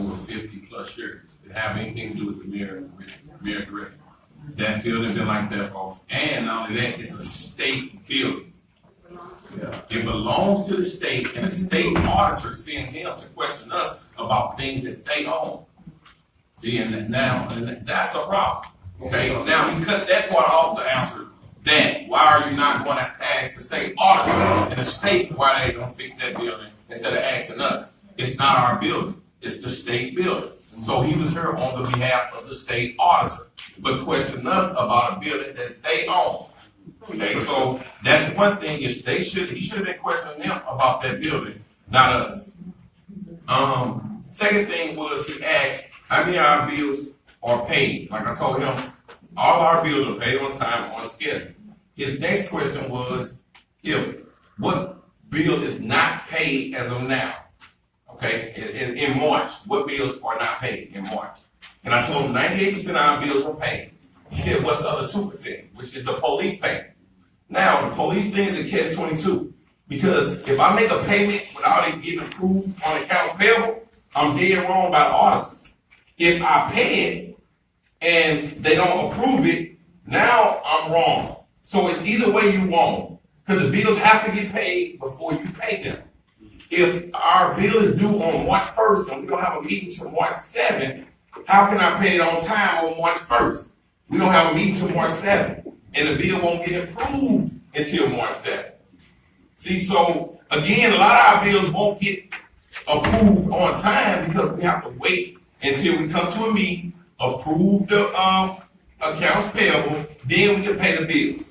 over 50 plus years. It have anything to do with the Mayor Griffin. That building been like that for, and not only that, it's a state building. It belongs to the state, and the state auditor sends him to question us about things that they own. See, and that's a problem. Okay, now we cut that part off to answer that. Why are you not going to ask the state auditor and the state why they don't fix that building instead of asking us? It's not our building, it's the state building. So he was here on the behalf of the state auditor, but questioning us about a building that they own. Okay, so that's one thing. He should have been questioning them about that building, not us. Second thing was he asked how many of our bills are paid. Like I told him, all our bills are paid on time, on schedule. His next question was what bill is not paid as of now. Okay, in March, what bills are not paid in March? And I told him 98% of our bills are paid. He said, what's the other 2%, which is the police payment? Now, the police thing is a catch-22, because if I make a payment without it getting approved on accounts payable, I'm dead wrong by the auditors. If I pay it and they don't approve it, now I'm wrong. So it's either way you wrong, because the bills have to get paid before you pay them. If our bill is due on March 1st and we don't have a meeting till March 7th, how can I pay it on time on March 1st? We don't have a meeting till March 7th, and the bill won't get approved until March 7th. See, so again, a lot of our bills won't get approved on time because we have to wait until we come to a meeting, approve the accounts payable, then we can pay the bills.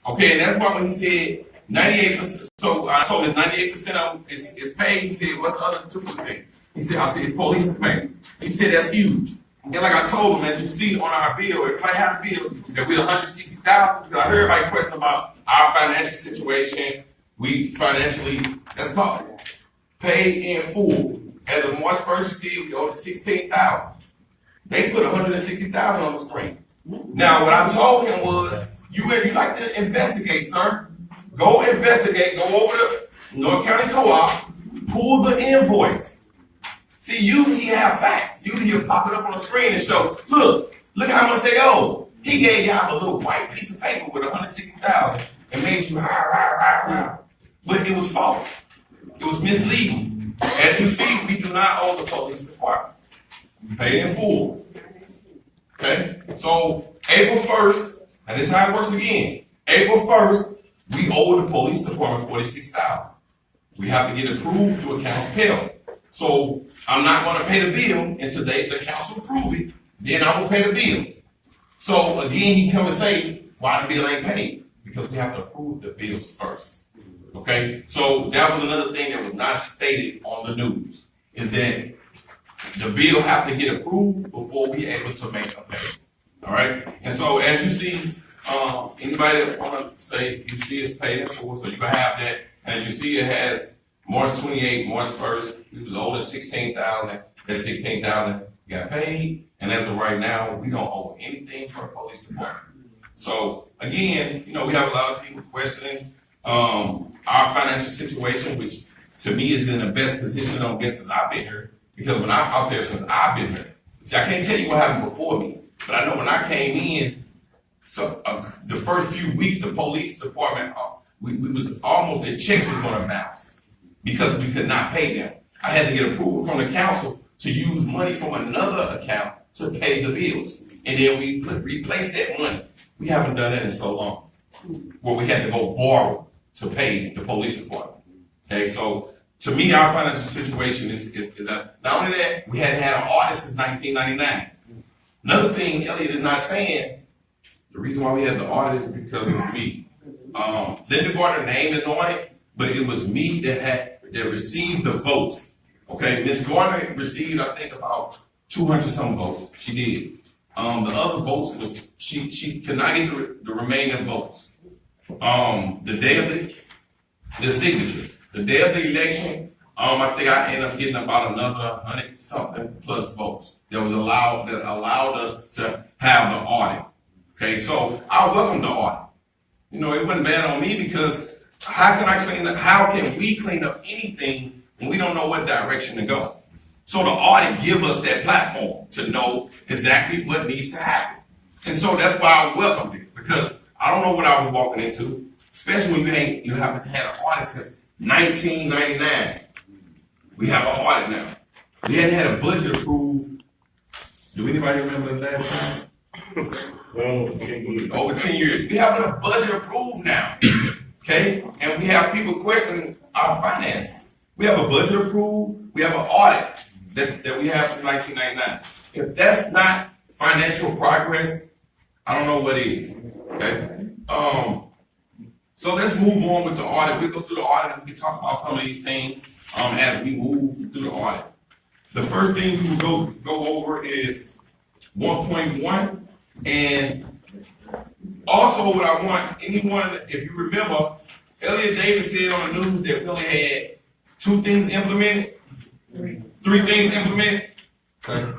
Okay, and that's why when he said 98%, so I told him 98% of them is paid. He said, what's the other 2%? He said, I said, police payment. He said, that's huge. And like I told him, as you see on our bill, if I had a bill that we're $160,000, because I heard everybody question about our financial situation, we financially, that's called paid in full. As of March 1st, you see, we owed $16,000. They put $160,000 on the screen. Now, what I told him was, you like to investigate, sir. Go investigate, go over to North County Co-op, pull the invoice. See, usually he have facts. Usually he'll pop it up on the screen and show, look how much they owe. He gave y'all a little white piece of paper with $160,000 and made you high. But it was false. It was misleading. As you see, we do not owe the police department. We pay in full. Okay? So April 1st, and this is how it works again. April 1st, we owe the police department $46,000. We have to get approved through accounts payable. So I'm not going to pay the bill until the council approve it. Then I will pay the bill. So again, he come and say, why the bill ain't paid? Because we have to approve the bills first. Okay? So that was another thing that was not stated on the news, is that the bill have to get approved before we able to make a payment. All right? And so as you see, anybody that want to say you see it's paid in full, so you can have that. And you see it has March 28th, March 1st, we was owed $16,000. That $16,000 got paid. And as of right now, we don't owe anything for the police department. So again, we have a lot of people questioning our financial situation, which to me is in the best position on guess since I've been here. Because I'll say since I've been here. See, I can't tell you what happened before me, but I know when I came in, so the first few weeks, the police department, we was almost, the checks was going to bounce because we could not pay them. I had to get approval from the council to use money from another account to pay the bills. And then we replaced that money. We haven't done that in so long, where we had to go borrow to pay the police department. Okay, so to me, our financial situation is that not only that, we hadn't had an audit since 1999. Another thing Elliott is not saying, the reason why we had the audit is because of me. Linda Gardner's name is on it, but it was me that received the votes. Okay, Ms. Gardner received, I think, about 200 some votes. She did. The other votes was she could not get the remaining votes. The day of the signature, the day of the election, I think I ended up getting about another 100 something plus votes that allowed us to have the audit. Okay, so I welcome the audit. It wasn't bad on me because how can we clean up anything when we don't know what direction to go? So the audit give us that platform to know exactly what needs to happen. And so that's why I welcomed it, because I don't know what I was walking into, especially when you haven't had an audit since 1999. We have an audit now. We hadn't had a budget approved. Do anybody remember the last time? Over 10 years. We have a budget approved now. Okay? And we have people questioning our finances. We have a budget approved. We have an audit that we have since 1999. If that's not financial progress, I don't know what is. Okay? So let's move on with the audit. We'll go through the audit and we can talk about some of these things as we move through the audit. The first thing we will go over is 1.1. And also what I want anyone, if you remember, Elliott Davis said on the news that we only had 2 things implemented, 3 things implemented. Okay.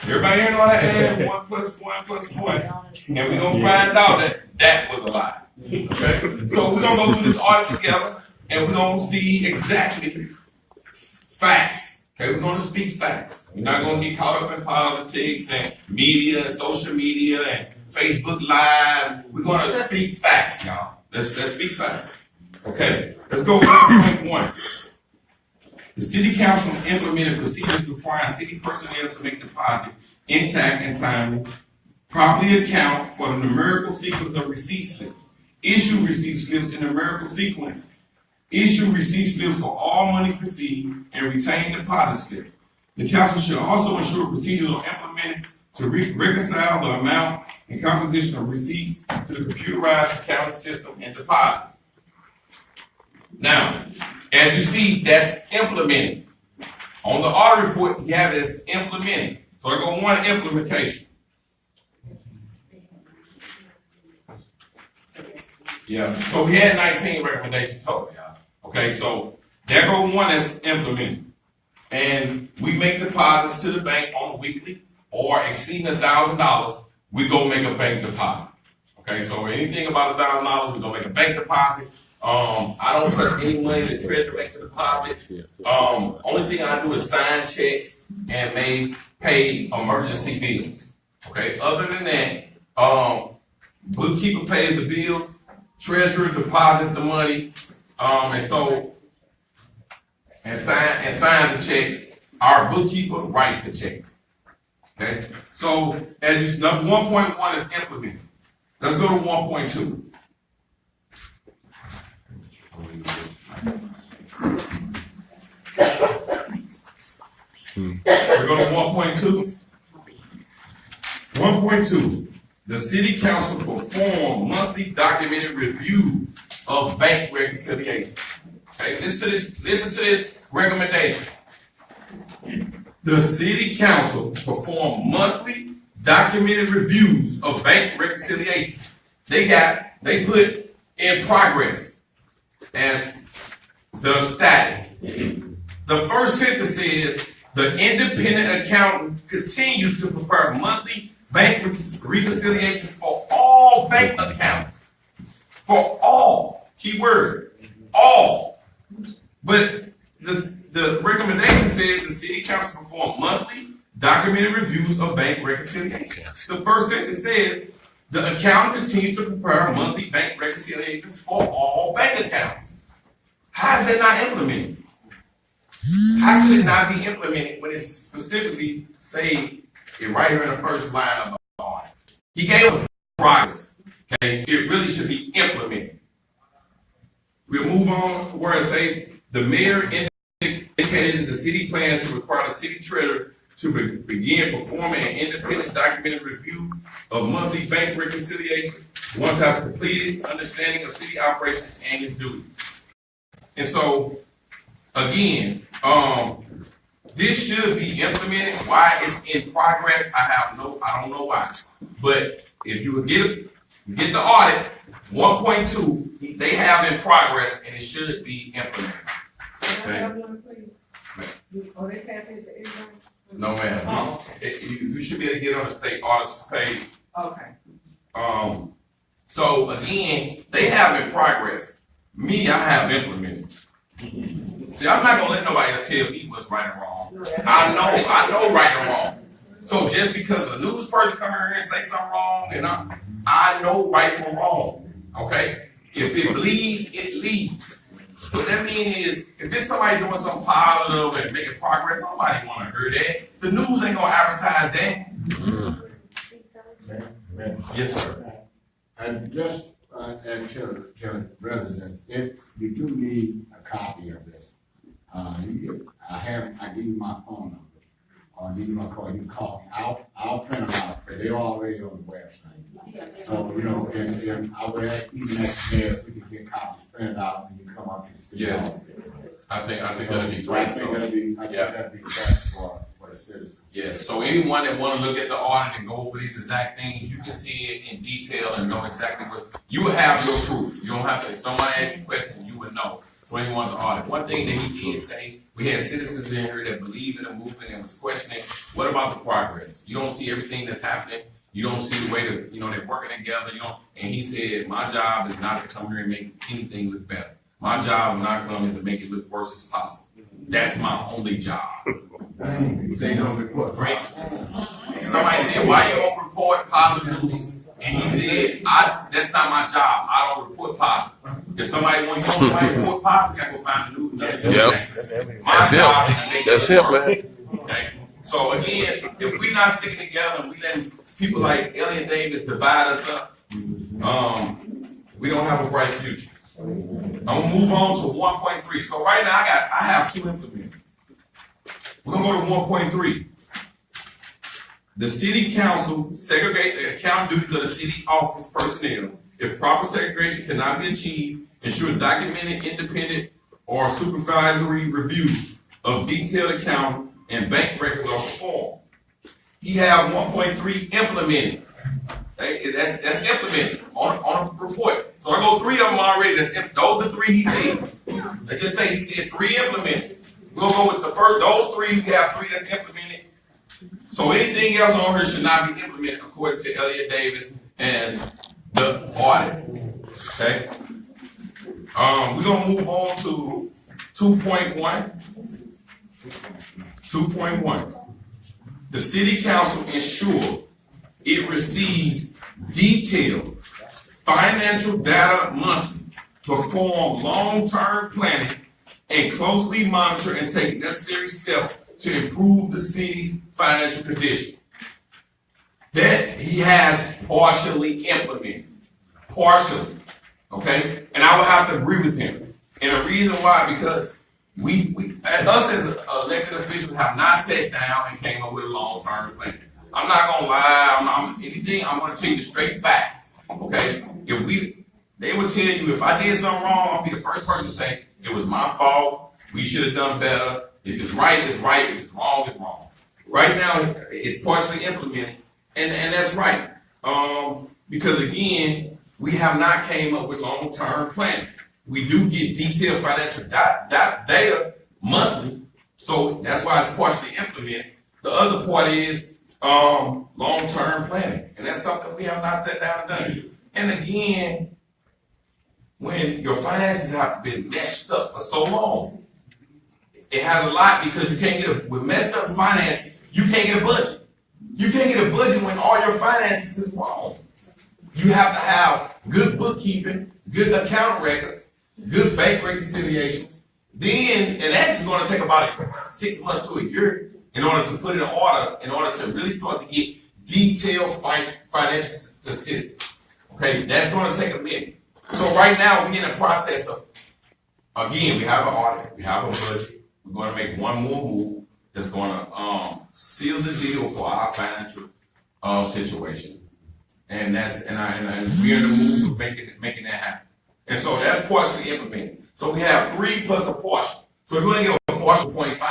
Everybody here know how to add 1 plus 1 plus 1. And we're going to find out that was a lie. Okay? So we're going to go through this audit together and we're going to see exactly facts. Okay, we're going to speak facts. We're not going to get caught up in politics and media and social media and Facebook Live. We're going to speak facts, y'all. Let's speak facts. Okay, let's go 1.1. The City Council implemented procedures requiring city personnel to make deposits intact and timely, properly account for the numerical sequence of receipt slips, issue receipt slips in numerical sequence, issue receipt slips for all monies received, and retain deposit slips. The council should also ensure procedures are implemented to reconcile the amount and composition of receipts to the computerized accounting system and deposit. Now, as you see, that's implemented. On the audit report, you have it as implemented. So I go 1, implementation. Yeah, so we had 19 recommendations total, y'all. Okay, so there go 1 as implemented. And we make deposits to the bank on a weekly or exceeding $1,000, we go make a bank deposit. Okay, so anything about $1,000, we go make a bank deposit. I don't touch any money that treasury makes a deposit. Only thing I do is sign checks and may pay emergency bills. Okay, other than that, bookkeeper pays the bills, treasurer deposits the money, and signs the checks. Our bookkeeper writes the check. Okay, so as you, 1.1 is implemented. Let's go to 1.2. We're going to 1.2. 1.2. The City Council perform monthly documented reviews of bank reconciliations. Okay, listen to this recommendation. The City Council perform monthly documented reviews of bank reconciliations. They put in progress as the status. The first sentence says the independent accountant continues to prepare monthly bank reconciliations for all bank accounts. For all, keyword, all. But the recommendation says the City Council perform monthly documented reviews of bank reconciliations. The first sentence says the accountant continues to prepare monthly bank reconciliations for all bank accounts. How is that not implemented? How could it not be implemented when it specifically say it right here in the first line of the audit? He gave us progress. Okay, it really should be implemented. We'll move on where it say the mayor indicated the city plan to require the city treasurer to begin performing an independent documented review of monthly bank reconciliation once have completed understanding of city operations and its duties. And so, again, this should be implemented. Why it's in progress, I don't know why. But if you would get the audit, 1.2, they have in progress and it should be implemented. Okay. No, ma'am. Oh, okay. You should be able to get on the state auditor's page. Okay. So again, they have in progress. Me, I have implemented. See, I'm not gonna let nobody tell me what's right and wrong. I know right and wrong. So just because a news person come here and say something wrong, and I know right from wrong. Okay? If it bleeds, it leads. What that means is, if it's somebody doing something positive and making progress, nobody want to hear that. The news ain't gonna advertise that. Yes, sir. And just and to residents, if you do need a copy of this, I give you my phone number, or I give you my call. You can call me. I'll print them out. They're already on the website. So and I would ask even next day if we could get copies printed out when you come up to the city. Yes. I think that'd be great. I think that'd be best for the citizens. Yeah, so anyone that want to look at the audit and go over these exact things, you can see it in detail and know exactly what you will have your proof. You don't have to. If somebody asks you a question, you would know. So anyone to audit. One thing that he did say, we had citizens in here that believe in the movement and was questioning, what about the progress? You don't see everything that's happening. You don't see the way that they're working together. And he said, my job is not to come here and make anything look better. My job is not coming to make it look worse as possible. That's my only job. They don't report. Great. Somebody said, why you don't report positive news? And he said, that's not my job. I don't report positive. If somebody wants to report positive, you gotta go find the news. That's him, man. Okay. So again, if we're not sticking together and we letting people like Elliott Davis divide us up, we don't have a bright future. I'm gonna move on to 1.3. So right now I have two implemented. We're gonna go to 1.3. The city council segregate the account duties of the city office personnel. If proper segregation cannot be achieved, ensure documented, independent, or supervisory reviews of detailed account and bank records are performed. He have 1.3 implemented. That's implemented on a report. So I go 3 of them already. Those are the 3 he said. Let's just say he said 3 implemented. We'll go with the first. Those 3. We have 3 that's implemented. So anything else on here should not be implemented according to Elliott Davis and the audit. Okay. We're gonna move on to 2.1. 2.1. The city council ensure it receives detailed financial data monthly, perform long-term planning, and closely monitor and take necessary steps to improve the city's financial condition. That he has partially implemented. Partially. Okay? And I would have to agree with him. And the reason why, because us as elected officials have not sat down and came up with a long-term plan. I'm not gonna lie, I'm gonna tell you the straight facts. Okay? They will tell you if I did something wrong, I'll be the first person to say, it was my fault, we should have done better. If it's right, it's right. If it's wrong, it's wrong. Right now, it's partially implemented, and that's right. Because again, we have not came up with long-term planning. We do get detailed financial data monthly, so that's why it's partially implemented. The other part is long-term planning, and that's something we have not sat down and done. And again, when your finances have been messed up for so long, it has a lot because you can't get with messed up finances, you can't get a budget. You can't get a budget when all your finances is wrong. You have to have good bookkeeping, good account records, good bank reconciliations. Then, and that's going to take about 6 months to a year in order to put it in order, in order to really start to get detailed financial statistics. Okay, that's going to take a minute. So right now, we're in the process of, again, we have an audit, we have a budget. We're going to make one more move that's going to seal the deal for our financial situation, and we're in the move of making that happen. And so that's partially implemented. So we have 3 plus a portion. So if we're going to give a partial 0.5,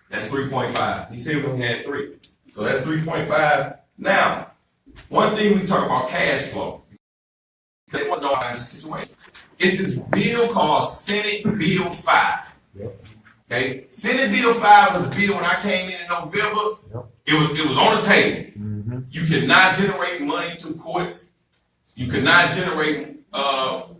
that's 3.5. He said we only had 3, so that's 3.5. Now, one thing we talk about cash flow. They want to know our financial situation. It's this bill called Senate Bill 5. Okay, Senate Bill 5 was a bill when I came in November. It was on the table. You cannot generate money through courts. You cannot generate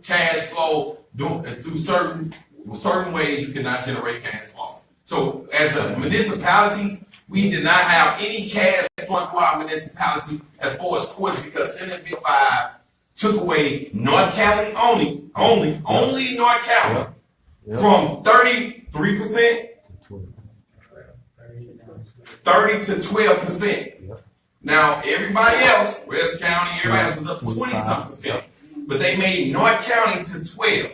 cash flow through certain ways. You cannot generate cash flow. So as a municipalities, we did not have any cash flowing through our municipality as far as courts because Senate Bill 5 took away North County only North County from 33%, 30 to 12%. Now everybody else, West County, everybody else was up to 20-something%, but they made North County to 12,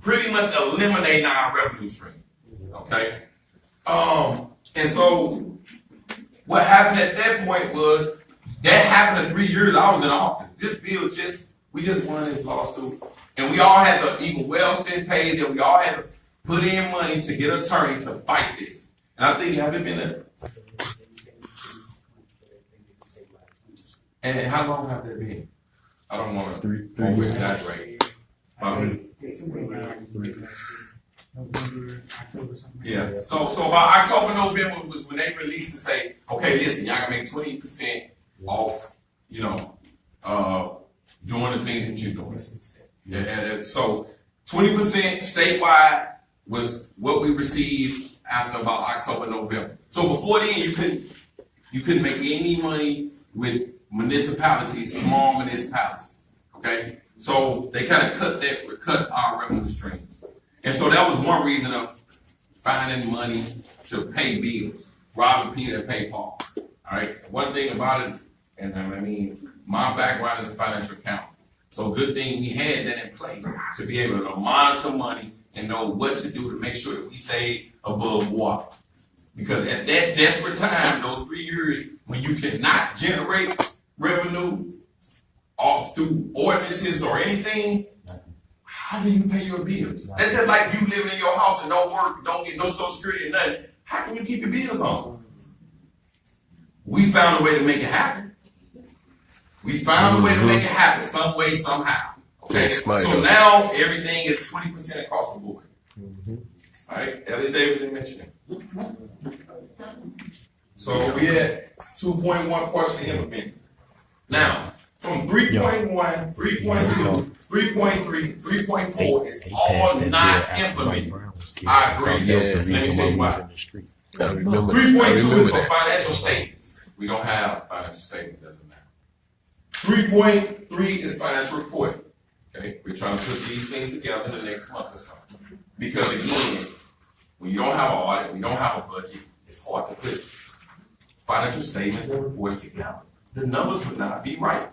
pretty much eliminating our revenue stream. Okay, and so what happened at that point was that happened in 3 years I was in office. This bill we just won this lawsuit, and we all had to, even Wellston paid that, we all had to put in money to get an attorney to fight this. And I think it hasn't been a. And how long have they been? I don't want to exaggerate. Yeah. So about October, November was when they released and say, okay, listen, y'all can make 20% off, doing the things that you're doing. Yeah. And so 20% statewide was what we received after about October, November. So before then, you couldn't make any money with municipalities, small municipalities. Okay, so they kind of cut our revenue streams, and so that was one reason of finding money to pay bills, robbing Peter and pay Paul. All right, one thing about it, and I mean, my background is a financial accountant, so good thing we had that in place to be able to monitor money and know what to do to make sure that we stay above water. Because at that desperate time, those 3 years when you cannot generate revenue off through ordinances or anything, how do you pay your bills? That's just like you living in your house and don't work, don't get no Social Security or nothing. How can you keep your bills on? We found a way to make it happen. We found a way to make it happen some way, somehow. Okay, so now everything is 20% across the board. All right, Elliott Davis didn't mention it. So we had 2.1 partially implemented. Now, from 3.1, 3.2, 3.3, 3.4 is all not implemented. I agree. Let me tell you why. 3.2 is for financial statements. We don't have financial statements as of now. 3.3 is financial reporting. Okay, we're trying to put these things together in the next month or so. Because again, when you don't have an audit, we don't have a budget, it's hard to put financial statements and reports together. The numbers would not be right.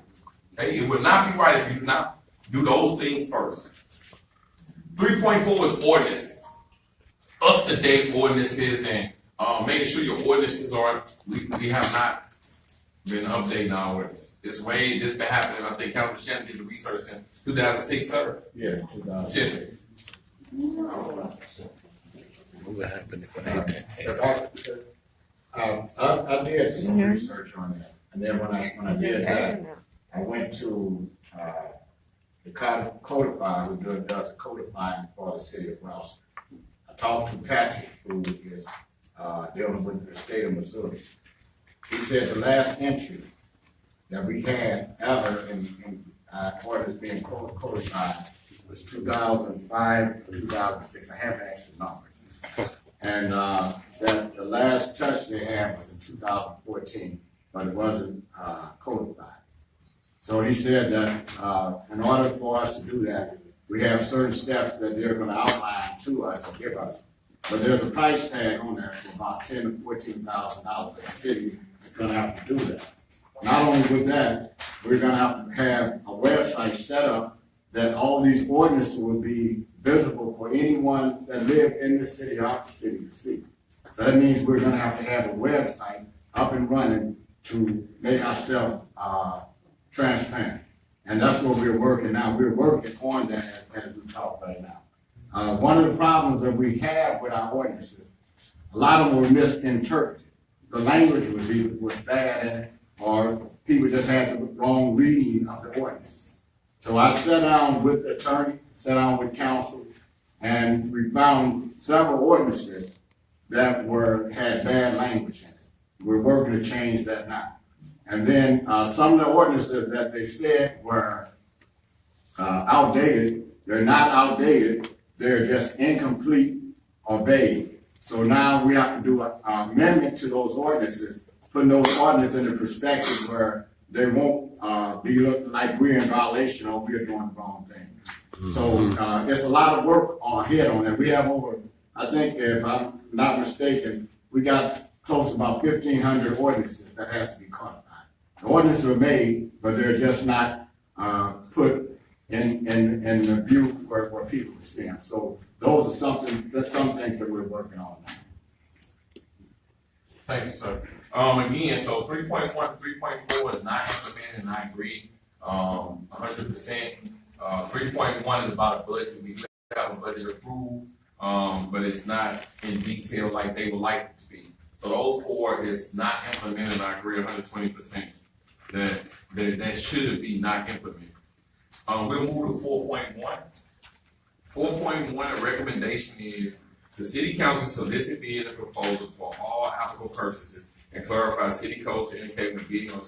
Okay, it would not be right if you do not do those things first. 3.4 is ordinances, up-to-date ordinances, and making sure your ordinances are. We have not been updating our ordinances. This been happening. I think Councilman Shannon did the research in 2006, sir. Yeah, 2006. What would happen if I had that? I did some research on that, and then when I did that, I went to the codifier who does the codifying for the city of Wellston. I talked to Patrick, who is dealing with the state of Missouri. He said the last entry that we had ever in orders being codified was 2005 or 2006. I have the actual numbers. And that the last touch they had was in 2014, but it wasn't codified. So he said that in order for us to do that, we have certain steps that they're going to outline to us and give us. But there's a price tag on there for about $10,000 to $14,000. The city is going to have to do that. Not only with that, we're going to have a website set up that all these ordinances will be visible for anyone that live in the city or out the city to see. So that means we're going to have a website up and running to make ourselves transparent. And that's what we're working now. We're working on that as we talk right now. One of the problems that we have with our ordinances, a lot of them were misinterpreted. The language was bad in it, or people just had the wrong reading of the ordinance. So I sat down with the attorney, sat down with counsel, and we found several ordinances that had bad language in it. We're working to change that now. And then some of the ordinances that they said were outdated, they're not outdated, they're just incomplete or vague. So now we have to do an amendment to those ordinances, putting those ordinances in a perspective where they won't be looking like we're in violation or we're doing the wrong thing. So it's a lot of work ahead on that. We have over, I think, if I'm not mistaken, we got close to about 1,500 ordinances that has to be codified. The ordinances are made, but they're just not put in the view where people can see them. So that's some things that we're working on now. Thank you, sir. Again, so 3.1 to 3.4 is not implemented, and I agree, 100%. 3.1 is about a budget. We have a budget approved, but it's not in detail like they would like it to be. So the 04 is not implemented, and I agree 120% that should be not implemented. We'll move to 4.1. 4.1, the recommendation is the city council solicit bid and proposal for all applicable purchases and clarify city code to indicate when bidding on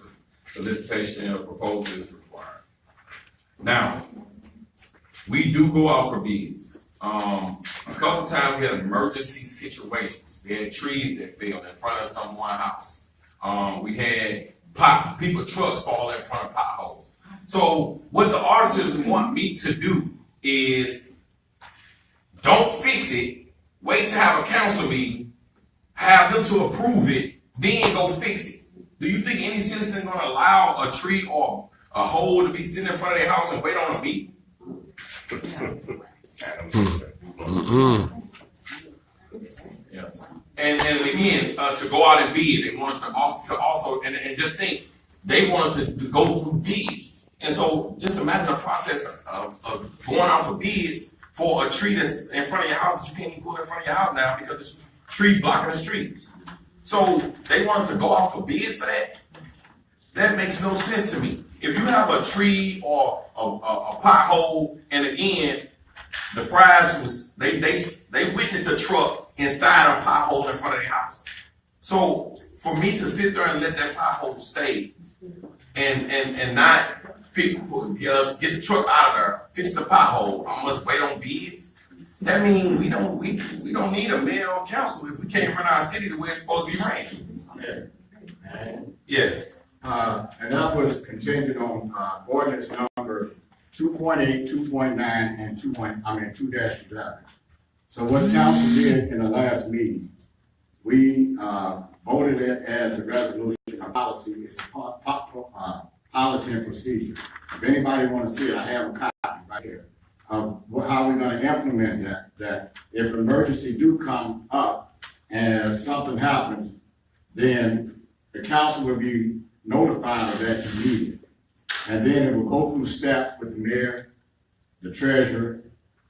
solicitation of proposal is required. Now, we do go out for bids. A couple times we had emergency situations. We had trees that fell in front of someone's house. We had people, trucks fall in front of potholes. So what the auditors want me to do is don't fix it, wait to have a council meeting, have them to approve it, then go fix it. Do you think any citizen gonna allow a tree or a hole to be sitting in front of their house and wait on a meeting? Yeah. And again, to go out and bid, they want us to also and just think they want us to go through bids. And so just imagine the process of going out for bids for a tree that's in front of your house that you can't even pull in front of your house now because there's a tree blocking the street. So they want us to go out for bids for that? That makes no sense to me. If you have a tree or a pothole, and again, the Fries was they witnessed the truck inside a pothole in front of their house. So for me to sit there and let that pothole stay and not get the truck out of there, fix the pothole, I must wait on bids. That means we don't need a mayor or council if we can't run our city the way it's supposed to be ran. Yeah. Yes. And that was contingent on ordinance number 2.8, 2.9, and 2-11. So what council did in the last meeting, we voted it as a resolution of policy. It's a policy and procedure. If anybody want to see it, I have a copy right here of how we're going to implement that if an emergency do come up and something happens, then the council will be notified of that immediately. And then it will go through steps with the mayor, the treasurer,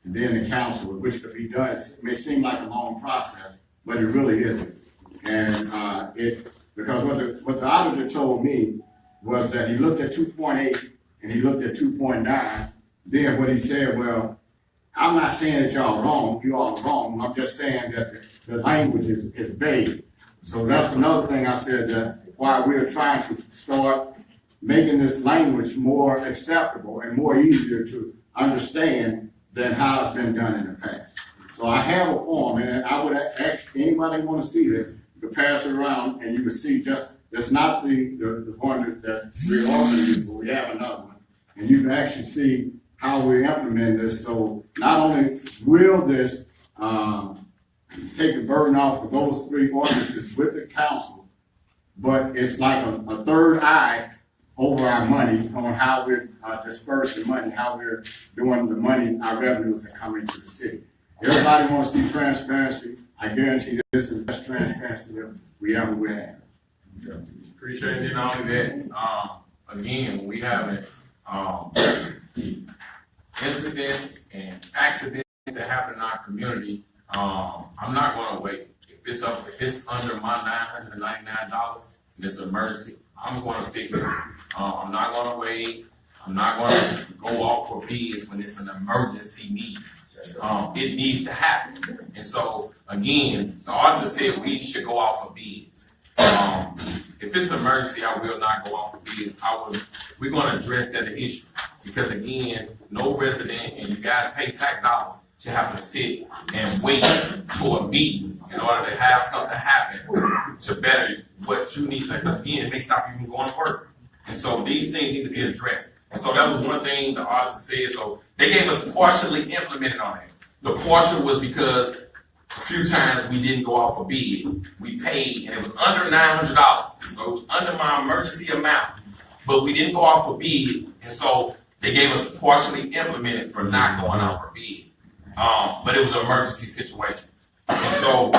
and then the council, which could be done. It may seem like a long process, but it really isn't. And because what the auditor told me was that he looked at 2.8 and he looked at 2.9. Then what he said, well, I'm not saying that y'all wrong, you all are wrong. I'm just saying that the language is vague. So that's another thing I said, that while we're trying to start making this language more acceptable and more easier to understand than how it's been done in the past. So I have a form, and I would ask anybody want to see this, you can pass it around and you can see it's not the one that we're offering you, but we have another one. And you can actually see how we implement this. So not only will this take the burden off of those three ordinances with the council, but it's like a third eye over our money on how we're dispersing money, how we're doing the money, our revenues that come into the city. Everybody wants to see transparency. I guarantee this is the best transparency that we ever will have. Appreciate it. Not only that, again, we having incidents and accidents that happen in our community. I'm not going to wait. If it's under my $999 and it's an emergency, I'm going to fix it. I'm not going to wait. I'm not going to go off for bids when it's an emergency need. It needs to happen. And so, again, the auditor said we should go off for bids. If it's an emergency, I will not go off for bids. We're going to address that issue. Because, again, no resident, and you guys pay tax dollars, to have to sit and wait to a meeting in order to have something happen to better what you need, because again, it may stop you from going to work. And so these things need to be addressed. And so that was one thing the auditor said. So they gave us partially implemented on that. The partial was because a few times we didn't go off a bid. We paid, and it was under $900. So it was under my emergency amount, but we didn't go off a bid. And so they gave us partially implemented for not going off a bid. But it was an emergency situation. And so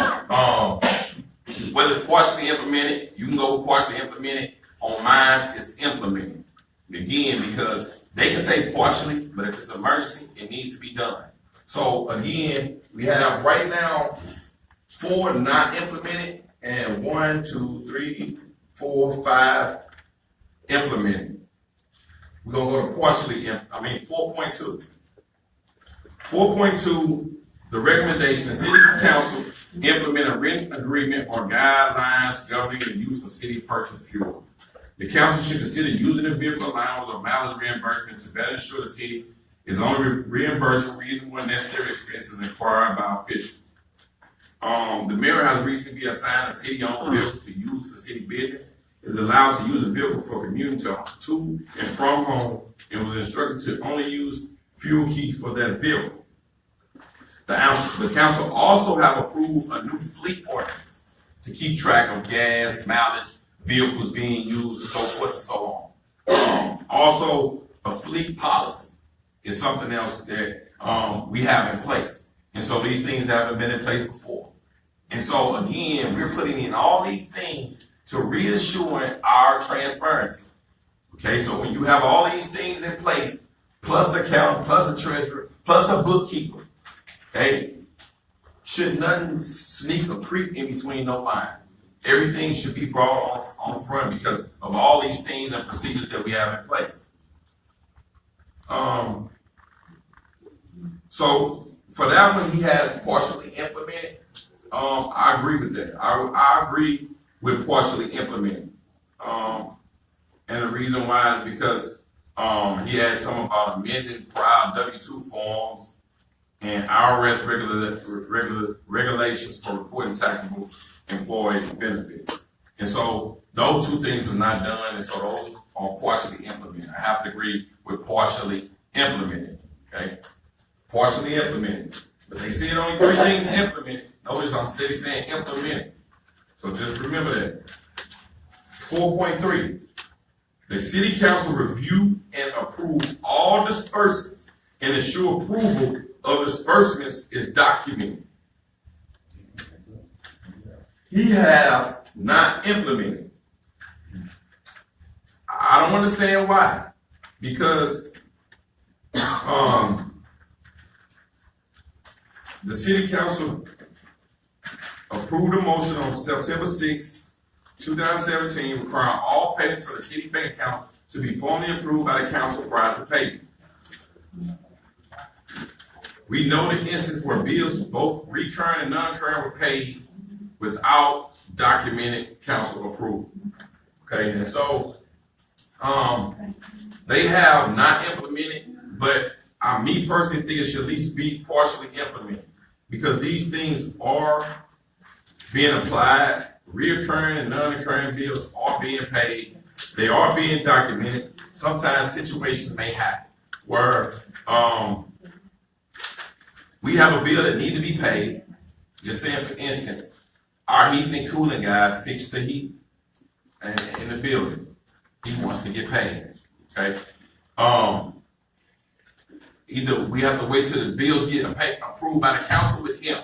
whether it's partially implemented, you can go with partially implemented. On mine, it's implemented. Again, because they can say partially, but if it's an emergency, it needs to be done. So again, we have right now 4 not implemented and 1, 2, 3, 4, 5 implemented. We're gonna go to partially, 4.2. 4.2, the recommendation, the city council implement a written agreement or guidelines governing the use of city purchased fuel. The council should consider using the vehicle allowance or mileage reimbursement to better ensure the city is only reimbursed for reasonable and necessary expenses inquired by officials. The mayor has recently been assigned a city-owned vehicle to use for city business. Is allowed to use the vehicle for commuting to and from home, and was instructed to only use fuel keys for that vehicle. The council also have approved a new fleet ordinance to keep track of gas, mileage, vehicles being used, so forth and so on. Also, a fleet policy is something else that we have in place. And so these things haven't been in place before. And so again, we're putting in all these things to reassure our transparency. Okay, so when you have all these things in place, plus the accountant, plus the treasurer, plus a bookkeeper, okay, should nothing sneak or creep in between no lines. Everything should be brought on front because of all these things and procedures that we have in place. So for that one, he has partially implemented. I agree with that. I agree with partially implemented. And the reason why is because he had some about amending prior W-2 forms and IRS regulations for reporting taxable employee benefits. And so those 2 things was not done, and so those are partially implemented. I have to agree with partially implemented, okay? Partially implemented. But they said only 3 things implemented. Notice I'm steady saying implemented. So just remember that. 4.3, the city council review and approve all disbursements and ensure approval of disbursements is documented. He have not implemented. I don't understand why. Because the city council approved a motion on September 6, 2017, requiring all payments for the city bank account to be formally approved by the council prior to payment. We know the instance where bills, both recurring and non-current, were paid without documented council approval. Okay, and so they have not implemented, but me personally think it should at least be partially implemented because these things are being applied. Reoccurring and non-occurring bills are being paid. They are being documented. Sometimes situations may happen where we have a bill that needs to be paid. Just saying, for instance, our heating and cooling guy fixed the heat in the building. He wants to get paid. Okay. Either we have to wait till the bills get approved by the council with him.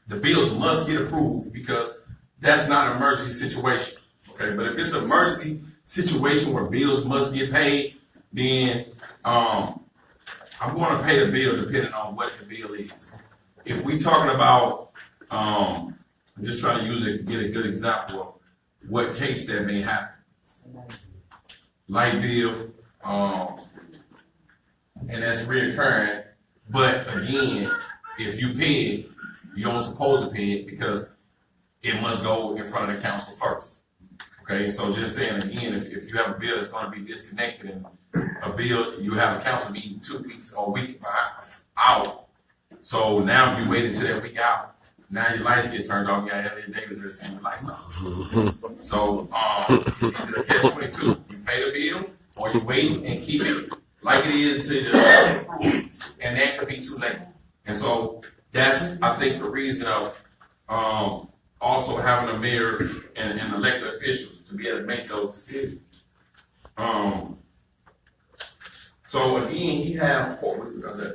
The bills must get approved because that's not an emergency situation. Okay, but if it's an emergency situation where bills must get paid, then I'm going to pay the bill depending on what the bill is. If we talking about, I'm just trying to get a good example of what case that may happen. Light bill, and that's reoccurring. But again, if you pay it, you don't supposed to pay it because it must go in front of the council first. Okay, so just saying again, if you have a bill that's going to be disconnected and a bill, you have a council meeting 2 weeks or a week out, So now if you wait until that week out, now your lights get turned off. You got Elliott Davis there saying your lights off. So it's either catch-22. You pay the bill, or you wait and keep it like it is until the approved, and that could be too late. And so that's, I think, the reason of also having a mayor and elected officials to be able to make those decisions. So again,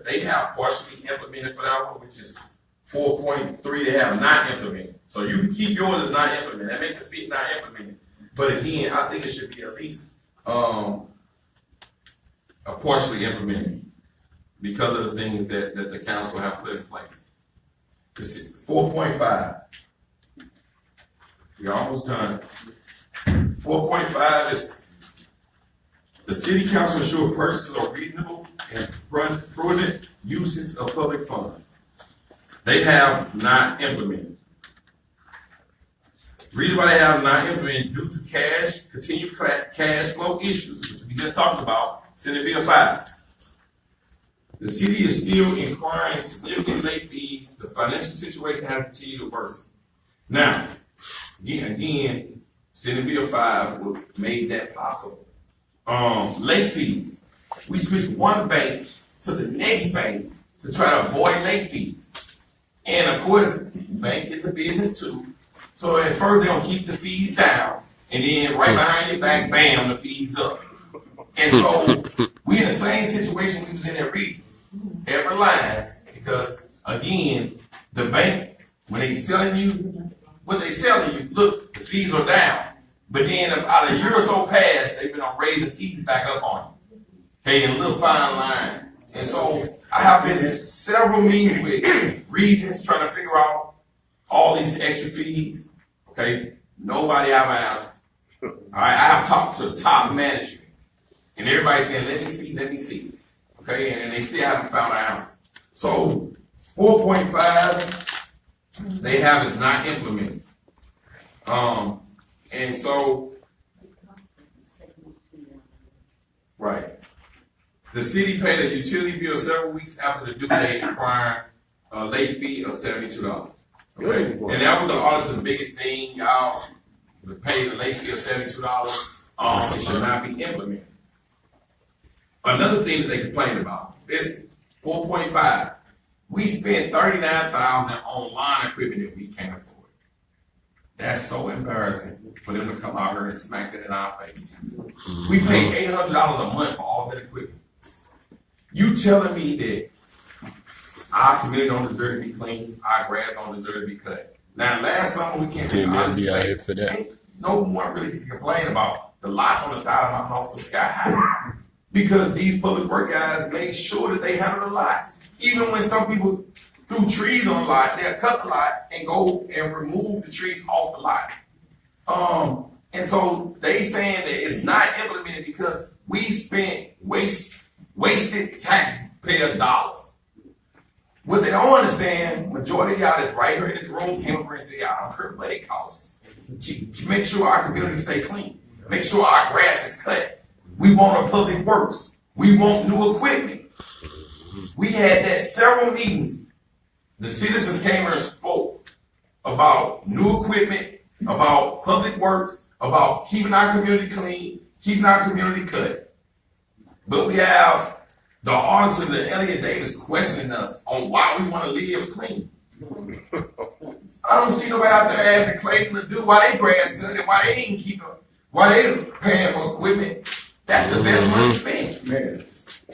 they have partially implemented for that one, which is 4.3 they have not implemented. So you can keep yours as not implemented. That makes the fit not implemented. But again, I think it should be at least partially implemented because of the things that the council have put in place. 4.5. We're almost done. 4.5 is the city council ensure purchases are reasonable and prudent uses of public funds. They have not implemented. The reason why they have not implemented due to continued cash flow issues, which we just talked about, Senate Bill 5. The city is still incurring significant late fees. The financial situation has continued to worsen. Now, again, Senate Bill 5 made that possible. Late fees. We switched one bank to the next bank to try to avoid late fees. And of course, bank is a business too. So at first they're gonna keep the fees down, and then right behind your back, bam, the fees up. And so we in the same situation we was in at Regions, at Reliance, because again, the bank, when they selling you, what they selling you, look, the fees are down. But then about a year or so past, they've been gonna raise the fees back up on you. Okay, in a little fine line. And so I have been in several meetings with Regions trying to figure out all these extra fees. Okay, nobody have an answer. All right, I have talked to the top management, and everybody saying, let me see. Okay, and they still haven't found an answer. So 4.5 they have is not implemented. And so, right. The city paid a utility bill several weeks after the due date, requiring a late fee of $72. Okay, and that was the auditor's biggest thing. Y'all pay the late fee of $72. It should not be implemented. Another thing that they complained about is 4.5. We spent $39,000 on line equipment that we can't afford. That's so embarrassing for them to come out here and smack it in our face. We pay $800 a month for all that equipment. You telling me that our community don't deserve to be clean, our grass don't deserve to be cut. Now, last summer we can't say no one really can complain about the lot on the side of my house was sky high because these public work guys made sure that they handle the lots. Even when some people threw trees on the lot, they'll cut the lot and go and remove the trees off the lot. And so they saying that it's not implemented because we spent wasted taxpayer dollars. What they don't understand, majority of y'all that's right here in this room came over and said, I don't care what it costs. Make sure our community stay clean. Make sure our grass is cut. We want a public works. We want new equipment. We had that several meetings. The citizens came here and spoke about new equipment, about public works, about keeping our community clean, keeping our community cut. But we have the auditors and Elliott Davis questioning us on why we want to live clean. I don't see nobody out there asking Clayton to do why they grass good and why they ain't keeping, why they paying for equipment. That's the best money spent. Man.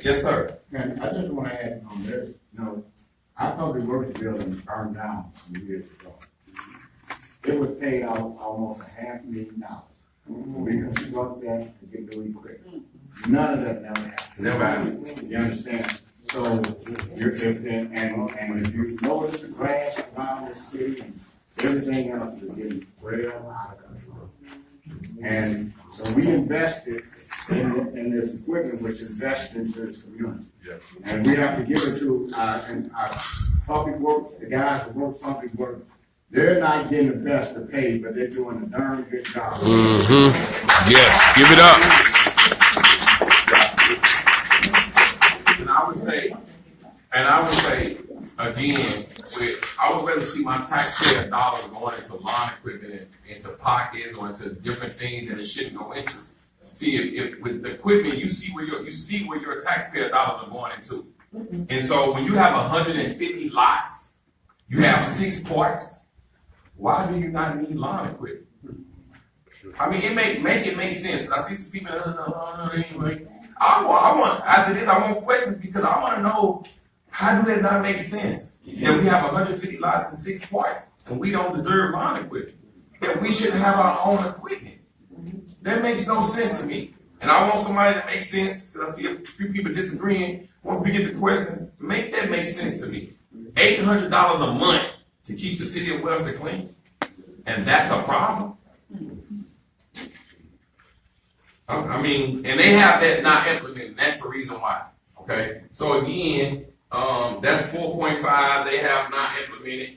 Yes, sir. Man, I just want to add on this. I thought the works building burned down some years ago. It was paid out almost $500,000. We construct that and get new equipment. None of that never happened. Never happened. You understand? So, and if you notice the grass around the city and everything else is getting well out of control. And so we invested in this equipment, which invested into this community. Yes. And we have to give it to our public works, the guys that work public work. They're not getting the best of pay, but they're doing a darn good job. Mm-hmm. Yes, give it up. And I would say, again, I would rather see my taxpayer dollars going into lawn equipment and into pockets or into different things that it shouldn't go into. See, if with the equipment, you see where your taxpayer dollars are going into. And so when you have 150 lots, you have 6 parks, why do you not need lawn equipment? I mean, it make it make sense. I see some people anyway. I want after this, I want questions because I want to know, how do that not make sense? That we have 150 lots and 6 parks and we don't deserve lawn equipment. That we shouldn't have our own equipment. That makes no sense to me. And I want somebody that makes sense, because I see a few people disagreeing. Once we get the questions, make that make sense to me. $800 a month to keep the city of Wellston clean, and that's a problem. I mean, and they have that not implemented. That's the reason why. Okay, so again, that's 4.5. They have not implemented.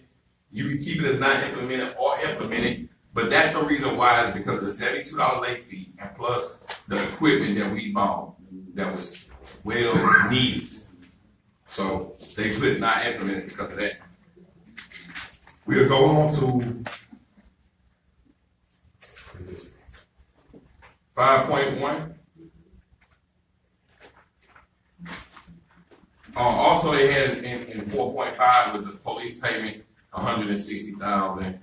You can keep it as not implemented or implemented, but that's the reason why is because of the $72 late fee and plus the equipment that we bought that was well needed. So they could not implement it because of that. We'll go on to 5.1. Also, they had in 4.5 with the police payment, $160,000,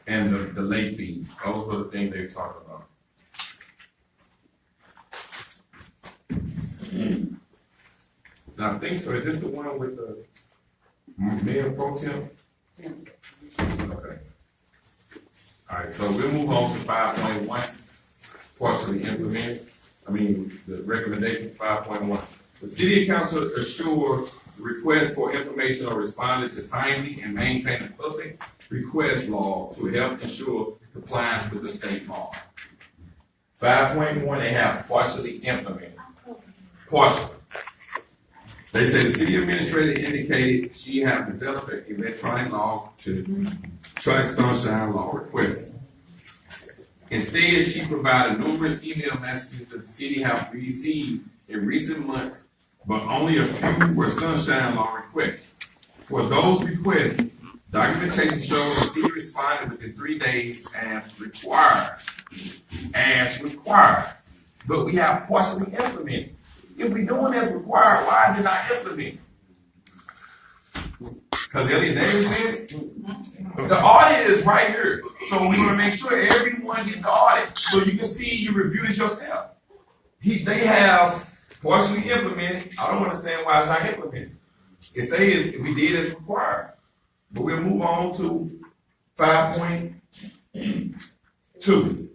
and the late fees. Those were the things they were talking about. Now I think so. Is this the one with the mayor pro tem? Yeah. Okay. All right. So we'll move on to 5.1. Partially implemented. The recommendation 5.1. The city council assure the request for information or responded to timely and maintain a public request law to help ensure compliance with the state law. 5.1, they have partially implemented. Partially. They said the city administrator indicated she has developed an electronic law to track sunshine law requests. Instead, she provided numerous email messages that the city have received in recent months, but only a few were sunshine law requests. For those requests, documentation shows the city responded within 3 days as required. As required. But we have partially implemented. If we're doing as required, why is it not implemented? Because Elliott Davis said it. The audit is right here. So we want to make sure everyone gets the audit so you can see you review this yourself. They have partially implemented. I don't understand why it's not implemented. It says we did as required. But we'll move on to 5.2.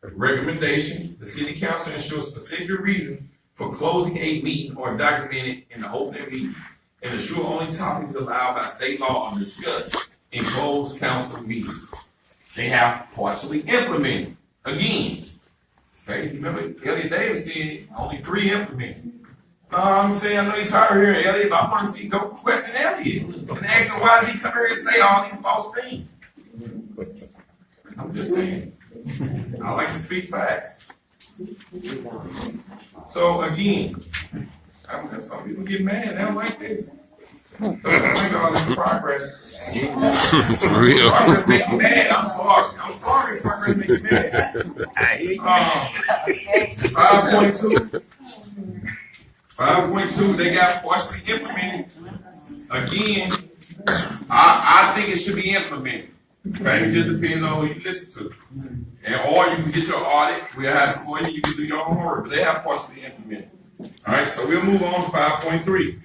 Recommendation, the city council ensures specific reason for closing a meeting or documented in the open meeting and ensure only topics allowed by state law are discussed in closed council meetings. They have partially implemented. Again, okay, remember Elliott Davis said only 3 implemented. I'm saying, I know you're tired of hearing Elliott, but I want to see, go question Elliott and ask him why did he come here and say all these false things. I'm just saying. I like to speak facts. So again, some people get mad. They don't like this. I like all this progress. For real. Progress make you mad. I'm sorry. Progress make you mad. 5.2. 5.2. They got partially implemented. Again, I think it should be implemented. Okay, it just depends on who you listen to. Or you can get your audit. We'll have it for you. You can do your own work. But they have partially implemented. All right, so we'll move on to 5.3.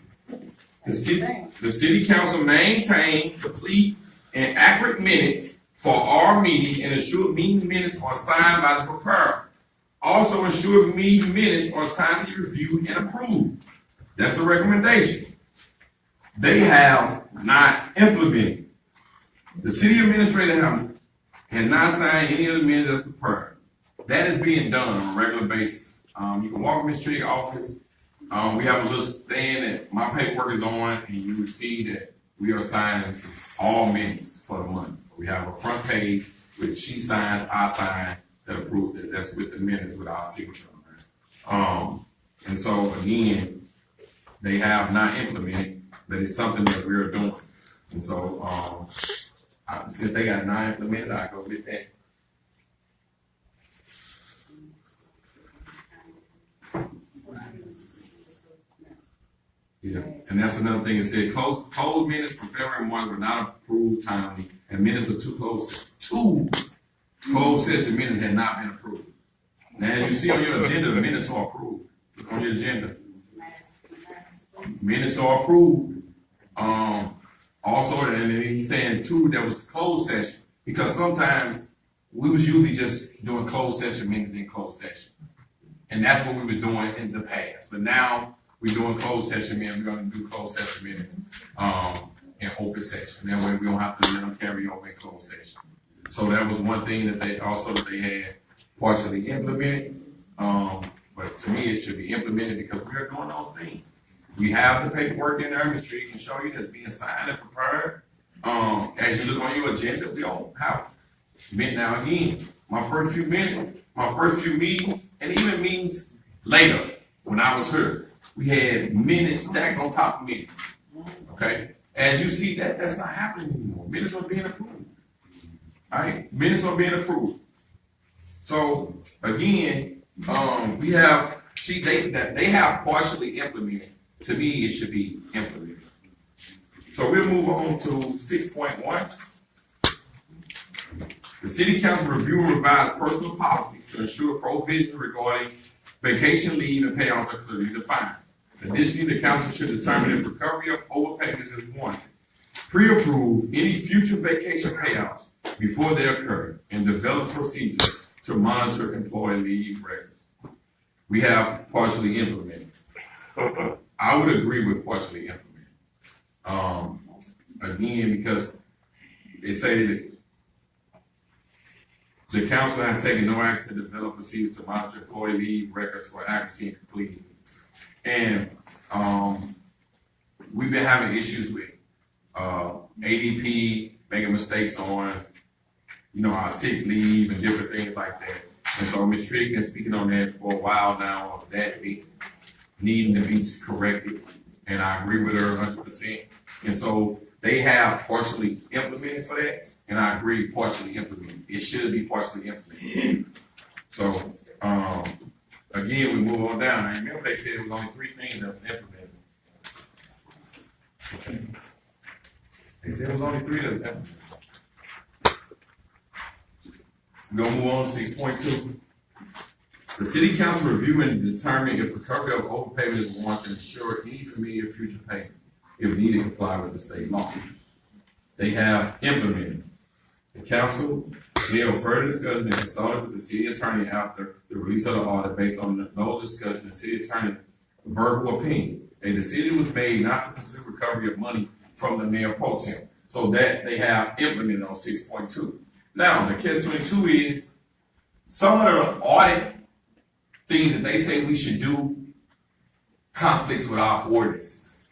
The city council maintain complete and accurate minutes for our meeting and ensure meeting minutes are signed by the preparer. Also ensure meeting minutes are timely reviewed and approved. That's the recommendation. They have not implemented. The city administrator has not signed any of the minutes as prepared. That is being done on a regular basis. You can walk in Ms. Trigger's office. We have a little stand that my paperwork is on, and you will see that we are signing all minutes for the month. We have a front page which she signs, I sign, that approves it. That's with the minutes with our signature on it. And so again, they have not implemented, but it's something that we're doing. And so, since they got not implemented, I go with that. Yeah, and that's another thing. It said closed minutes from February 1 were not approved timely, and minutes of two closed session minutes had not been approved. Now, as you see on your agenda, the minutes are approved. Look on your agenda. Minutes are approved. Also, and then he's saying too, there was closed session, because sometimes we was usually just doing closed session minutes in closed session. And that's what we were doing in the past. But now we're doing closed session minutes. We're going to do closed session minutes in open session. That way we don't have to let them carry over in closed session. So that was one thing that they had partially implemented. But to me, it should be implemented because we're doing those things. We have the paperwork in there, Mr. Tree can show you that's being signed and prepared. As you look on your agenda, we don't have it. Now again, my first few meetings, and even meetings later when I was here, we had minutes stacked on top of meetings. Okay? As you see that's not happening anymore. Minutes are being approved. All right? Minutes are being approved. So again, we have they have partially implemented. To me, it should be implemented. So we'll move on to 6.1. The City Council review and revise personal policies to ensure provisions regarding vacation leave and payouts are clearly defined. Additionally, the council should determine if recovery of overpayments is warranted. Pre-approve any future vacation payouts before they occur and develop procedures to monitor employee leave records. We have partially implemented. I would agree with partially implemented. Again, because they say that the council has taken no action to develop procedures to monitor employee leave records for accuracy and completeness. And we've been having issues with ADP making mistakes on, our sick leave and different things like that. And so Ms. Trigg been speaking on that for a while now, of that needing to be corrected. And I agree with her 100%. And so they have partially implemented for that, and I agree partially implemented. It should be partially implemented. So again, we move on down. I remember they said it was only 3 things that were implemented. They said it was only 3 that were implemented. We're gonna move on to 6.2. The City Council review and determine if recovery of overpayment is warranted and ensure any familiar future payment, if needed, comply with the state law. They have implemented. The council held further discussion and consulted with the city attorney after the release of the audit based on no discussion. The city attorney verbal opinion. A decision was made not to pursue recovery of money from the mayor pro tem. So that they have implemented on 6.2. Now, the catch-22 is some of the audit things that they say we should do conflicts with our ordinances.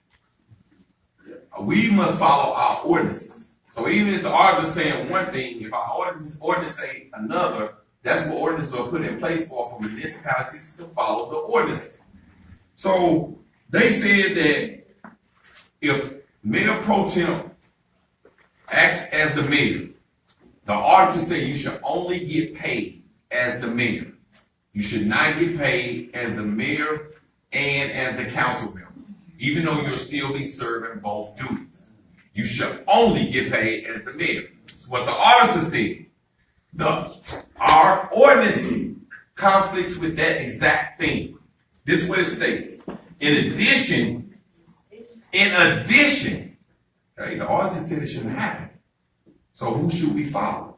We must follow our ordinances. So even if the auditor is saying one thing, if our ordinance say another, that's what ordinances are put in place for municipalities to follow the ordinances. So they said that if Mayor Pro Tem acts as the mayor, the auditor said you should only get paid as the mayor. You should not get paid as the mayor and as the council member, even though you'll still be serving both duties. You should only get paid as the mayor. That's what the auditor said. Our ordinance conflicts with that exact thing. This is what it states. In addition, okay, the auditor said it shouldn't happen. So who should we follow?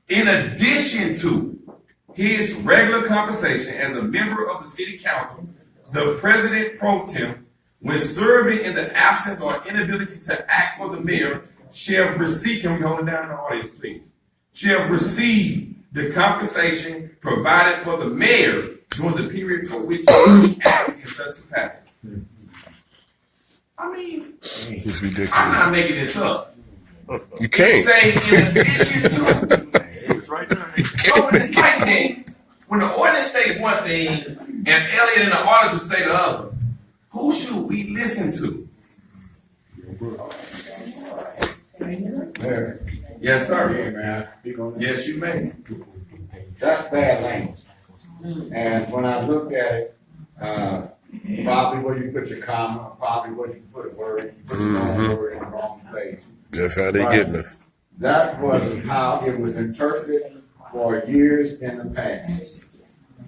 In addition to his regular compensation as a member of the city council, the president pro tem, when serving in the absence or inability to act for the mayor, shall receive, can we hold it down in the audience, please? Shall receive the compensation provided for the mayor during the period for which he acts in such capacity. I mean, It's ridiculous. I'm not making this up. You can't. Say in addition to. It's right there. So when it's like that, when the ordinance states one thing, and Elliott and the auditor say the other, who should we listen to? Mayor, Yes, sir. yeah, man, I speak on that. Yes, you may. That's bad language. And when I looked at it, probably where you put your comma, probably where you put a word, you put the wrong word in the wrong place. That's how they getting us. That was how it was interpreted for years in the past.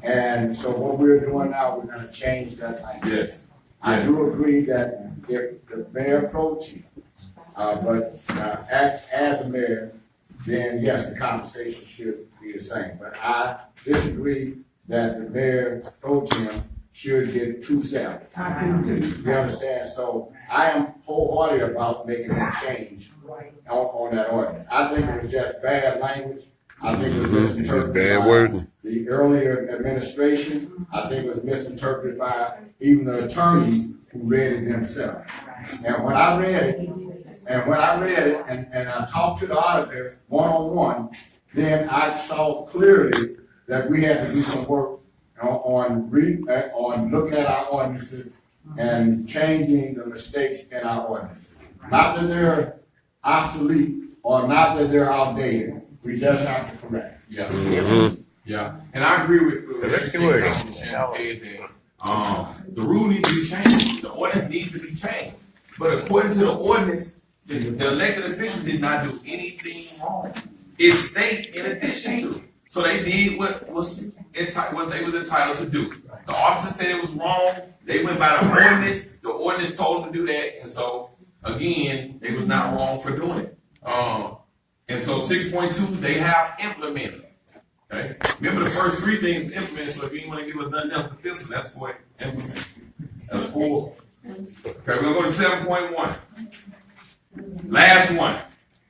And so what we're doing now, we're gonna change that language. Yes. I do agree that if the mayor pro tem, as the mayor, then yes, the conversation should be the same. But I disagree that the mayor pro tem should get two salaries. You understand? So I am wholehearted about making that change on that ordinance. I think it was just bad language. I think it was misinterpreted Bad by wording. the earlier administration. I think it was misinterpreted by even the attorneys who read it themselves. And when I read it, and I talked to the auditor one-on-one, then I saw clearly that we had to do some work on looking at our ordinances and changing the mistakes in our ordinances. Not that they're obsolete or not that they're outdated. We just have to correct. Yeah. Yeah. And I agree with Let's everything do it. Councilman Shannon said that, the rule needs to be changed. The ordinance needs to be changed. But according to the ordinance, the elected officials did not do anything wrong. It states in addition to. So they did what they was entitled to do. The auditor said it was wrong. They went by the ordinance. The ordinance told them to do that. And so, again, they was not wrong for doing it. And so 6.2, they have implemented. Okay? Remember the first three things implemented, so if you want to give us nothing else but this one, that's for implement. That's 4. Okay, we're gonna go to 7.1. Last one.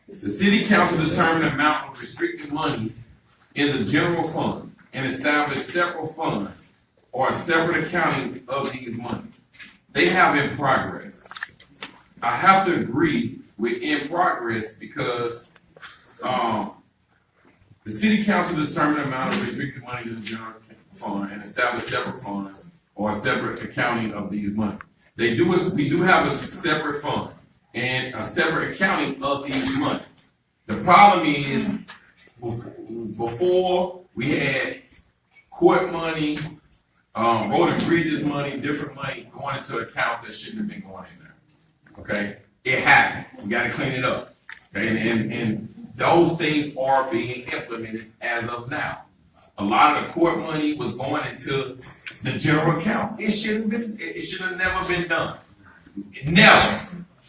The city council determine the amount of restricted money in the general fund and establish separate funds or a separate accounting of these monies. They have in progress. I have to agree with in progress because the city council determine the amount of restricted money in the general fund and establish separate funds or a separate accounting of these monies. We do have a separate fund and a separate accounting of these monies. The problem is before we had court money, road and bridges money, different money going into an account that shouldn't have been going in there. Okay, it happened. We got to clean it up. Okay, and those things are being implemented as of now. A lot of the court money was going into the general account. It should have never been done. Never.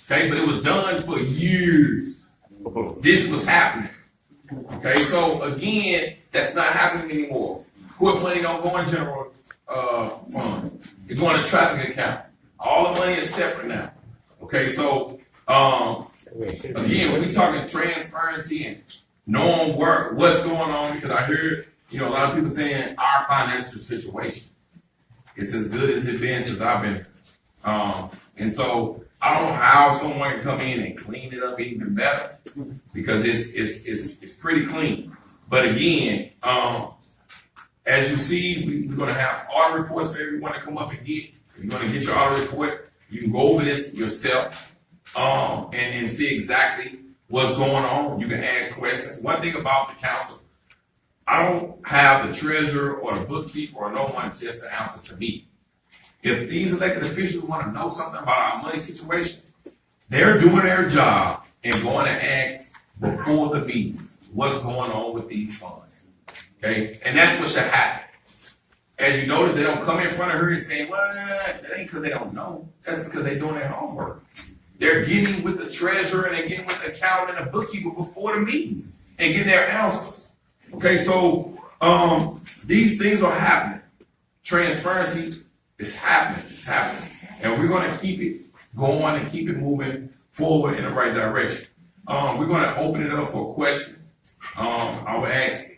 Okay, but it was done for years. This was happening. Okay, so again, that's not happening anymore. Court money don't go in general funds. It's going to traffic account. All the money is separate now. Okay, so again, when we talking transparency and knowing what's going on, because I heard a lot of people saying our financial situation is as good as it's been since I've been here. And so I don't know how someone can come in and clean it up even better because it's pretty clean. But again, as you see, we're going to have audit reports for everyone to come up and get. If you're going to get your audit report, you can go over this yourself and see exactly what's going on. You can ask questions. One thing about the council, I don't have the treasurer or the bookkeeper or no one just to answer to me. If these elected officials want to know something about our money situation, they're doing their job and going to ask before the meetings what's going on with these funds. Okay? And that's what should happen. As you notice, they don't come in front of her and say, well, that ain't because they don't know. That's because they're doing their homework. They're getting with the treasurer and they're getting with the accountant and the bookkeeper before the meetings and getting their answers. Okay, so these things are happening. Transparency is happening. It's happening. And we're going to keep it going and keep it moving forward in the right direction. We're going to open it up for questions. I would ask,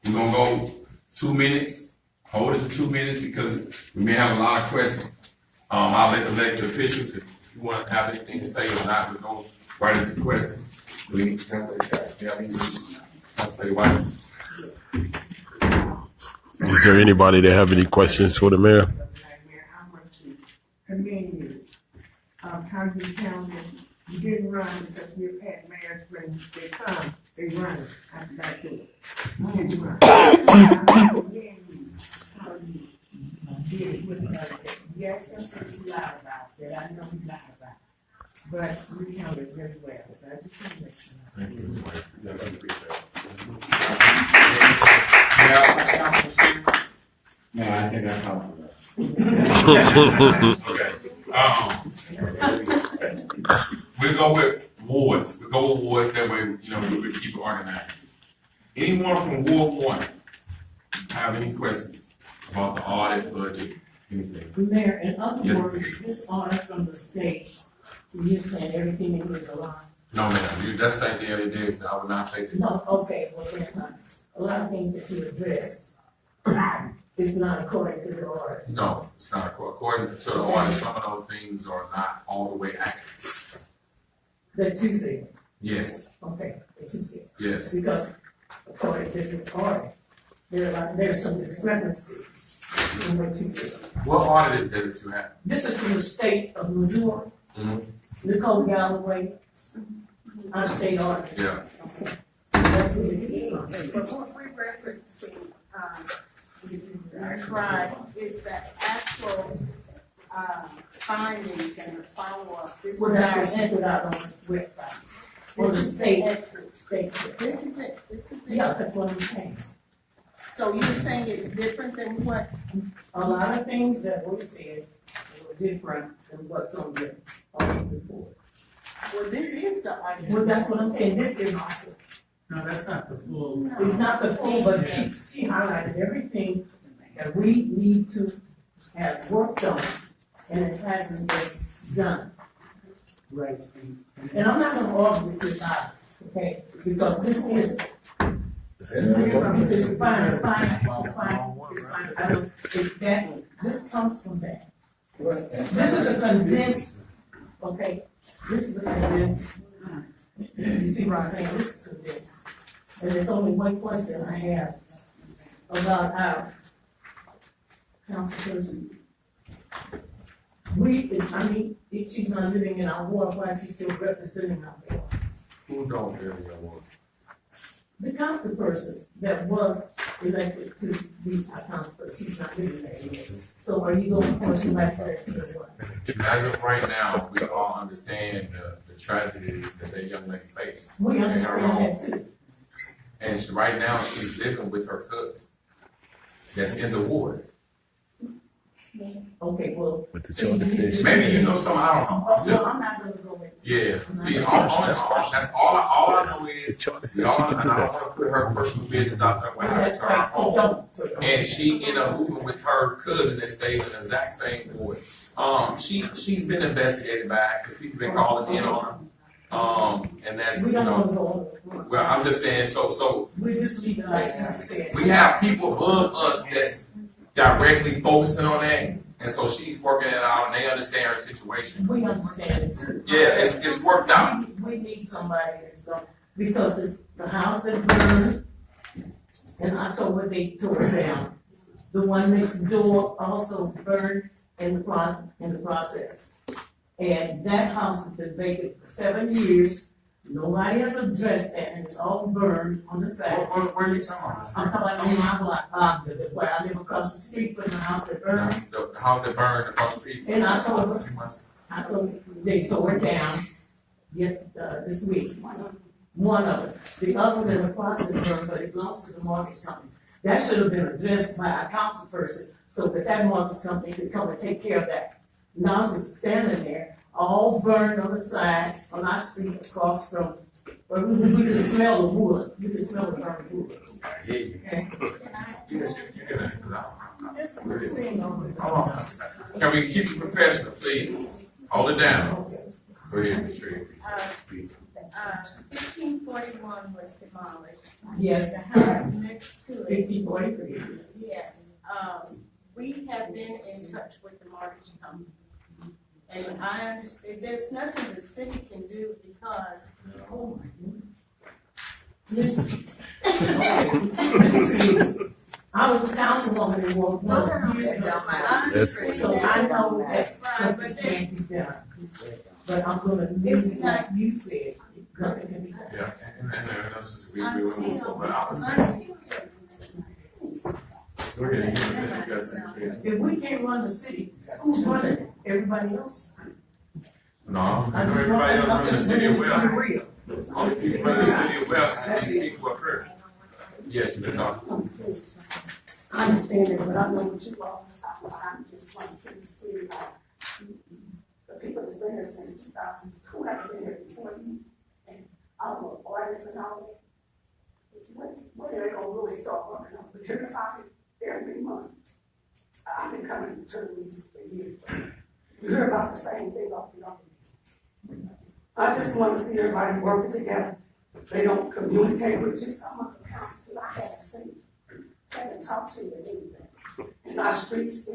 we're going to go 2 minutes. Hold it to 2 minutes because we may have a lot of questions. I'll let the elected officials, if you want to have anything to say or not, we're going right into questions. Please, Councilor Scott, you have anything to say? Why? You there anybody that have any questions for the mayor? I want to commend you. How you found it. You didn't run because we've had mayors when they come, they run out the back door. You didn't run. I commend you. How you did it with others. Yes, something you lied about that I know you lied about. But you handled it very well. So I just want to let you know. Man, I think I talked about We go with wards. We go with wards. That way, we keep it organized. Anyone from Ward 1 have any questions about the audit, budget, anything? Mayor, in other Yes, words, this order from the state, you're saying everything in here aligned? No, ma'am. That's like the other day. So I would not say that. No, okay, well, then, a lot of things that you addressed is not according to the order. No, it's not. According to the audit, some of those things are not all the way accurate. That you said, Yes, okay, that you said. yes. Because according to this order, there are some discrepancies in what you said. What audit is that you have? This is from the state of Missouri, Nicole Galloway, our state auditor. Yeah. That's what it is. But what we're referencing, describe is the actual, findings and the follow-up. This Well, is that's our what she put out on the website. Or the This is state, exit. state. This is it, this is Yeah, it. that's what I'm saying. So you're saying it's different than what, A lot of things that were said were different than what's on the report. well, this is the audit. Well, that's what I'm saying, this is also, No, that's not the full. it's not the full, but she highlighted everything that we need to have worked on, and it hasn't been done. Right. And I'm not gonna argue with this either, okay, because this is, it's fine, I don't, this comes from that. This is a condensed, okay, this is a condensed, you see what I'm saying, this is condensed. And there's only one question I have about our council person. If she's not living in our ward, why is she still representing our ward? Who don't really know? The council person that was elected to be our council person, she's not living there anymore. So are you going to appoint somebody for that seat or what? As of right now, we all understand the tragedy that young lady faced. We understand that too. And right now, she's living with her cousin that's in the ward. Okay, well. With the charter. Maybe you know something, I don't know. Oh, no, I'm not gonna go into. Yeah, see, all I know The is, charter we says all, she and can I do don't that. wanna put her personal business out there with her, That's it's her right, so home. don't. And she ended up moving with her cousin that stays in the exact same ward. She's been investigated back, because people been calling in on her. And that's, We don't wanna go on. well, I'm just saying, so We just leave it like you said. we have people above us that's directly focusing on that, and so she's working it out, and they understand her situation. We understand it too. Yeah, it's worked out. We need somebody that's going, because it's the house that burned in October, they tore it down. The one next door also burned in the process. And that house has been vacant for 7 years. Nobody has addressed that, and it's all burned on the side. Where are you talking about? I'm talking about on my block, where I live across the street from the house that burned. The house that burned across the street. In October. I told they tore it down this week. One of them. The other one in the process burned, but it belongs to the mortgage company. That should have been addressed by a council person, so that mortgage company could come and take care of that. Now it's standing there, all burned on the side, on our street across from, where we can smell the wood. You can smell the burning wood. Okay? Yes, you can. This is seeing over. Hold on. Can we keep it professional, please? Hold it down. Go ahead, Ms. Tree. 1541 was demolished. Yes. The house next to it, 1543. yes. We have been in touch with the mortgage company. And I understand, there's nothing the city can do because, Oh my goodness. I was a councilwoman in Ward No, no, One no, years ago. I understand So I know that that's right, something but can't be done. But I'm gonna It's leave it not- like you said, nothing can be done. Yeah, and that's just, we will move forward, but I was until. go ahead, you guys think. If we can't run the city, who's running it? Everybody else? No, I know everybody else running the city of Wellston. Only people running the city of Wellston, and these people up here. Yes, you're talking. I understand it, but I know what you all talk about. I just want to see the city, the people that's been here since 2002, have been here before you, and all the ordinance and all that. When are they gonna really start working on? But here's how every month. I've been coming to these for years. You hear about the same thing off and on. I just want to see everybody working together. They don't communicate with you. Some of the council I haven't seen. Haven't talked to you anything. In our streets,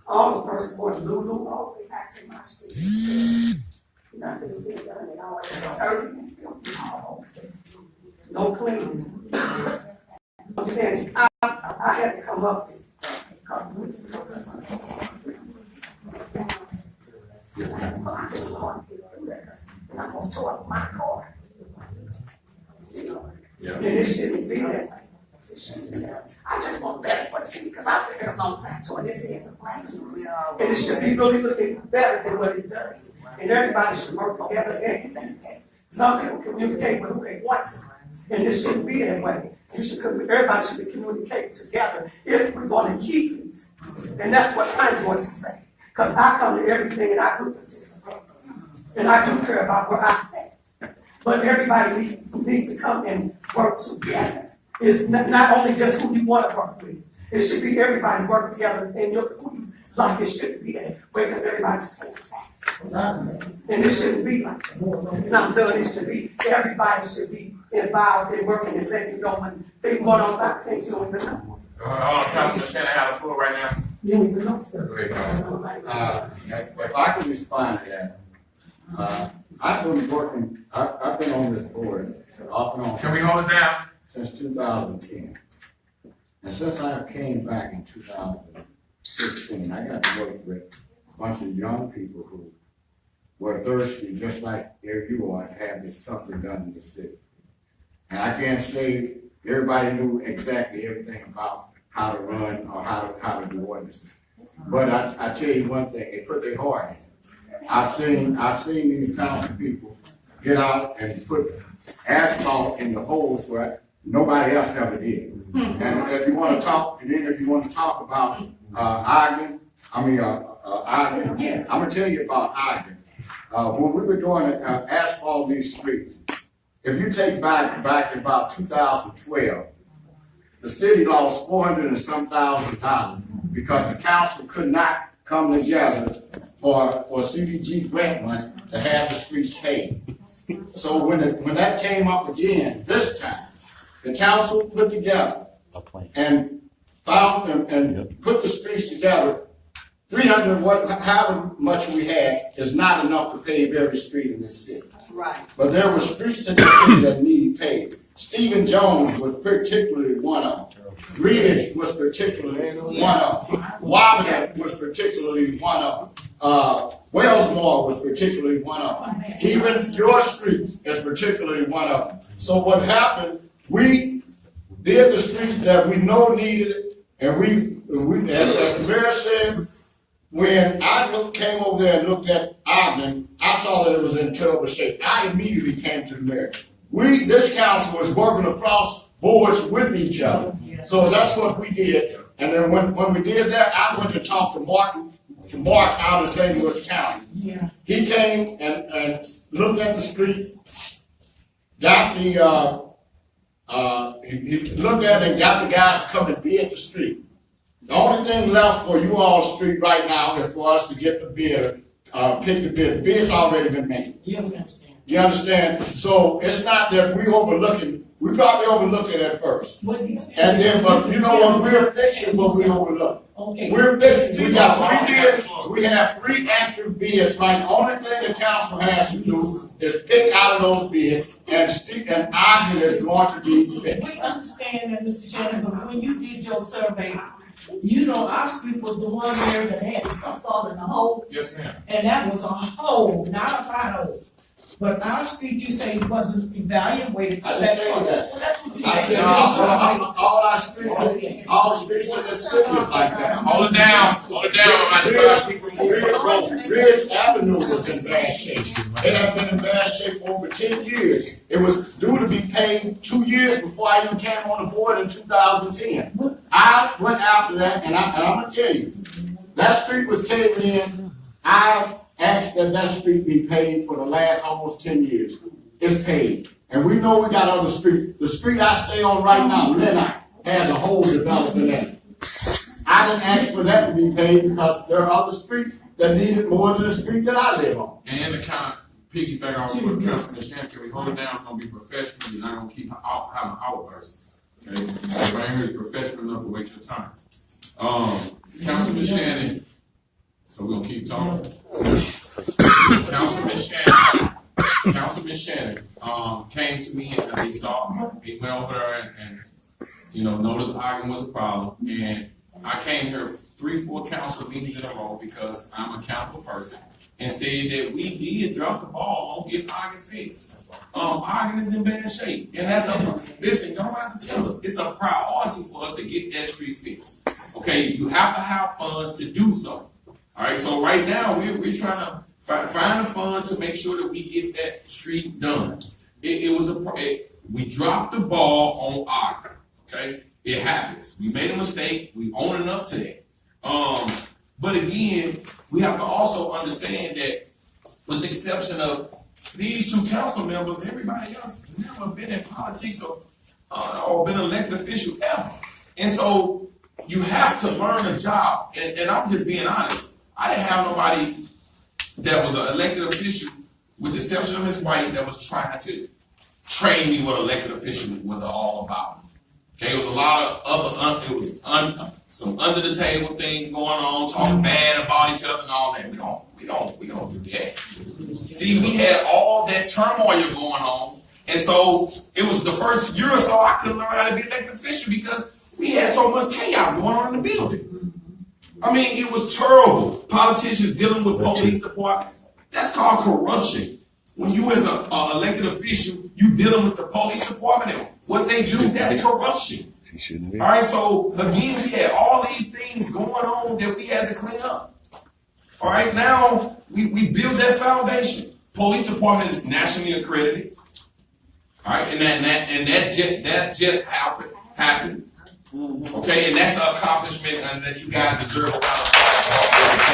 all the first board, Lulu, all the way back to my street. Nothing's been done at all. It's dirty and filthy all over. No cleaning. I'm just saying, I had to come up with a couple of weeks ago. I'm supposed to up my car. You know, and it shouldn't be that way. It shouldn't be that way. I just want better for the city because I've been here a long time, so this is a plan. And it should be really looking better than what it does. And everybody should work together and some people communicate with who they want to. And it shouldn't be that way. Everybody should be communicating together if we're going to keep these. And that's what I'm going to say. Because I come to everything and I do participate. And I do care about where I stand. But everybody needs to come and work together. It's not only just who you want to work with. It should be everybody working together and who you like it shouldn't be that way because everybody's paying taxes. And it shouldn't be like that. And I'm done. It should be, everybody should be involved in working and letting you know when things going on about things you don't even know. Councilman Shannon have the floor right now. You don't even know stuff. Go ahead, Councilman. If I can respond to that, I've been working, I've been on this board off and on Can we hold it down? since 2010. And since I came back in 2016, I got to work with a bunch of young people who were thirsty, just like you are, to have this something done in the city. And I can't say everybody knew exactly everything about how to run or how to do ordinances. But I tell you one thing, they put their heart in it. I've seen these council people get out and put asphalt in the holes where nobody else ever did. And if you want to talk, and then if you want to talk about Ogden, Ogden, Yes. I'm gonna tell you about Ogden. When we were doing asphalt these streets, if you take back in about 2012, the city lost $400 and some thousand because the council could not come together for CDG grant money to have the streets paved. So when that came up again this time, the council put together and found and put the streets together. 300, however much we had, is not enough to pave every street in this city. Right. But there were streets in the city that need paved. Stephen Jones was particularly one of them. Ridge was particularly one of them. Wabba was particularly one of them. Wellston Mo was particularly one of them. Even your street is particularly one of them. So what happened, we did the streets that we know needed it, and we as the mayor said, when I came over there and looked at Ogden, I saw that it was in terrible shape. I immediately came to the mayor. This council was working across boards with each other. So that's what we did. And then when we did that, I went to talk to Mark out in St. Louis County. Yeah. He came and looked at the street, got the, he looked at it and got the guys to come and bid the street. The only thing left for you all's street right now is for us to get the bid, pick the bid. The bid's already been made. You understand? You understand? So it's not that we probably overlooking it at first. What's the And then, but you know what, we're fixing what we overlook. Okay. We're fixing, we got 3 bids, we have 3 active bids, like, the only thing the council has to do is pick out of those bids, and our bid is going to be fixed. We understand that, Mr. Shannon, but when you did your survey, you know, our street was the one there that had some fall in the hole, Yes, ma'am. and that was a hole, not a pothole. But our street, you say, wasn't evaluated. I didn't say that. Well, that's what you I said. said, all our streets, all streets in the city is like that. Hold it down, I'm not trying to keep removing. Ridge Avenue was in bad shape. It has been in bad shape for over 10 years. It was due to be paid 2 years before I even came on the board in 2010. I went after that, and I'm gonna tell you, that street was caving in. I asked that street be paid for the last almost 10 years. It's paid. And we know we got other streets. The street I stay on right now, Lennox, has a hole developed in it. I didn't ask for that to be paid because there are other streets that need it more than the street that I live on. And to kind of piggyback off what Councilman Shannon, can we hold it down? We're gonna be professional, we're not gonna keep having outbursts. Okay, everybody here is professional enough to wait your time. Councilman Shannon, so we're gonna keep talking. Councilman Shannon, came to me and he went over there and noticed the argument was a problem. And I came here 3-4 council meetings in a row because I'm a accountable person and said that we did drop the ball on getting argument fixed. Argument is in bad shape. And listen, you don't have to tell us. It's a priority for us to get that street fixed. Okay, you have to have funds to do so. All right, so right now we're trying to find the funds to make sure that we get that street done. We dropped the ball on argument. Okay, it happens. We made a mistake. We owning up to that. But again, we have to also understand that, with the exception of these 2 council members, everybody else has never been in politics or been an elected official ever. And so you have to learn the job. And I'm just being honest. I didn't have nobody that was an elected official, with the exception of Ms. White, that was trying to train me what elected official was all about. Okay, it was a lot of other, some under the table things going on, talking bad about each other and all that. We don't do that. See, we had all that turmoil going on, and so it was the first year or so I couldn't learn how to be elected official because we had so much chaos going on in the building. I mean, it was terrible. Politicians dealing with police departments. That's called corruption. When you as an elected official, you dealing with the police department and what they do, that's corruption. All right, so again, we had all these things going on that we had to clean up. All right, now we build that foundation. Police department is nationally accredited. All right, and that just happened. Okay, and that's an accomplishment that you guys deserve a lot of applause.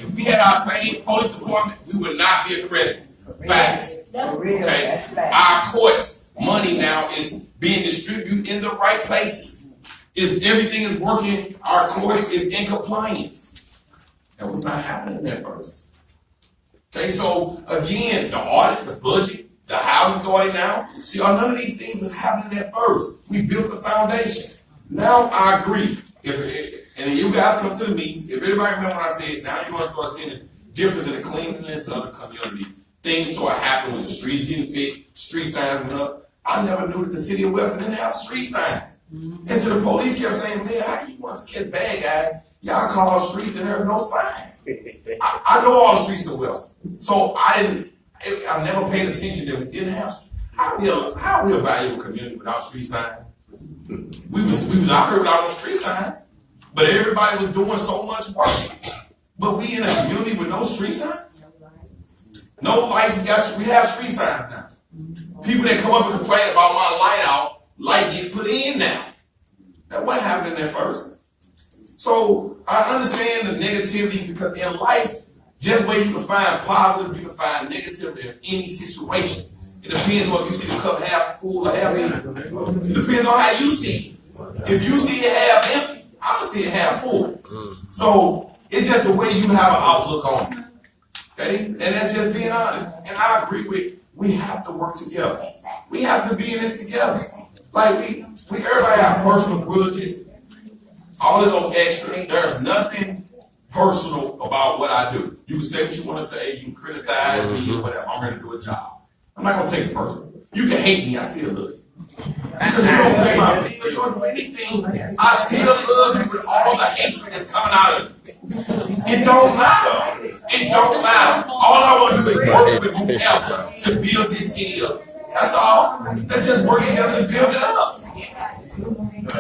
If we had our same police department, we would not be accredited. Facts. Okay, our courts' money now is being distributed in the right places. If everything is working, our courts is in compliance. That was not happening at first. Okay, so again, the audit, the budget, the housing authority now. See, none of these things was happening at first. We built the foundation. Now I agree. And you guys come to the meetings. If everybody remember when I said, now you're going to start seeing the difference in the cleanliness of the community. Things start happening when the streets getting fixed, street signs went up. I never knew that the city of Wellston didn't have a street sign. And so the police kept saying, man, how you want to catch bad guys? Y'all call out streets and there's no sign. I know all the streets of Wellston. So I never paid attention that we didn't have streets. How we evaluate a community without street signs? We was out here without no street signs, but everybody was doing so much work. But we in a community with no street signs? No lights, we have street signs now. People that come up and complain about my light out, light get put in now. Now what happened at first? So I understand the negativity because in life, just where you can find positive, you can find negative in any situation. It depends on if you see the cup half full or half empty. It depends on how you see it. If you see it half empty, I'm gonna see it half full. So it's just the way you have an outlook on it. Okay? And that's just being honest. And I agree with, we have to work together. We have to be in this together. Like we everybody have personal grudges. All this on extra. There's nothing personal about what I do. You can say what you want to say. You can criticize me or whatever. I'm ready to do a job. I'm not gonna take it personal. You can hate me. I still love you. Because you don't pay my bills, you don't do anything. I still love you with all the hatred that's coming out of you. It don't matter. It don't matter. All I want to do is work with whoever to build this city up. That's all. Let's just work together to build it up.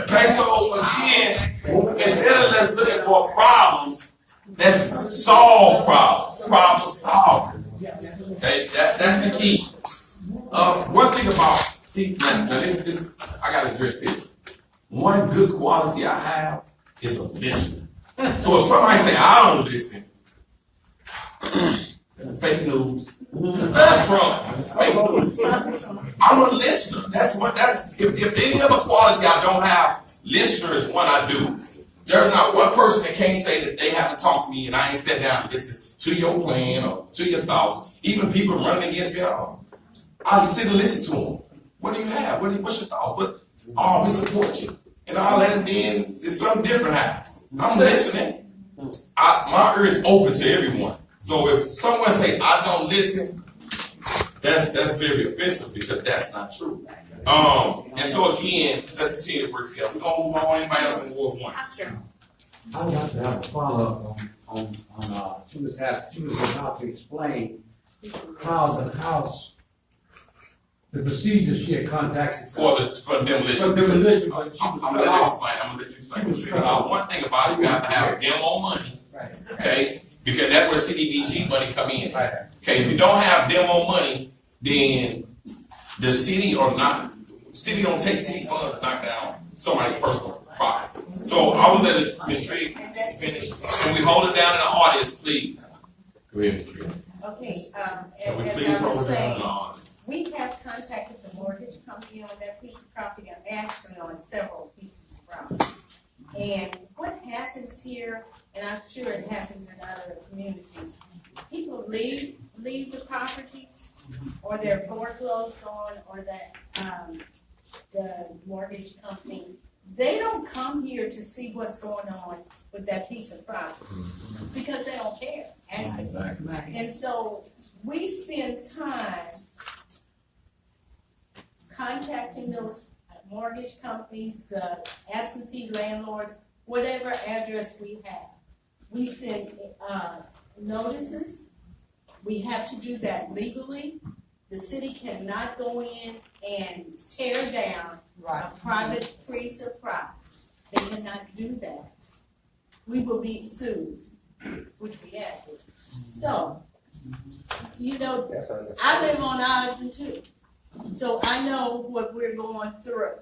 Okay, so again, instead of let's looking for problems, let's solve problems. Problem solving. Okay, that's the key. One thing about, see, now this, I gotta address this. One good quality I have is a listener. So if somebody say I don't listen, fake news, Trump, fake news. I'm a listener. If any other quality I don't have, listener is one I do. There's not one person that can't say that they haven't talked to me and I ain't sat down and listened to your plan or to your thoughts. Even people running against me, I'll sit and listen to them. What do you have? What's your thought? We support you. And all that, and then it's something different happen. I'm listening. My ear is open to everyone. So if someone say I don't listen, that's very offensive because that's not true. And so again, let's continue to work together. We're gonna move on. Anybody else in Ward 1? I would like to have a follow-up on she was about to explain how the house, the procedures she had contacted. For demolition. For demolition, I'm gonna let you explain. One thing about it, you have to have demo money. Right. Okay? Because that's where CDBG money come in. Right. Okay, if you don't have demo money, then the city don't take city funds to knock down somebody's personal property. So I will let Ms. Trigg finish. Can we hold it down in the audience, please? Go ahead, Ms. Trigg. Okay, Can we as please I hold was it down in saying, the audience? we have contacted the mortgage company on that piece of property, and actually on several pieces of property. And what happens here, and I'm sure it happens in other communities, people leave the properties, or they're foreclosed on, or that, the mortgage company, they don't come here to see what's going on with that piece of property, because they don't care, actually. And so, we spend time contacting those mortgage companies, the absentee landlords, whatever address we have. We send notices. We have to do that legally. The city cannot go in and tear down a private piece of property. They cannot do that. We will be sued, which we have to. So, I live on Arlington too. So I know what we're going through.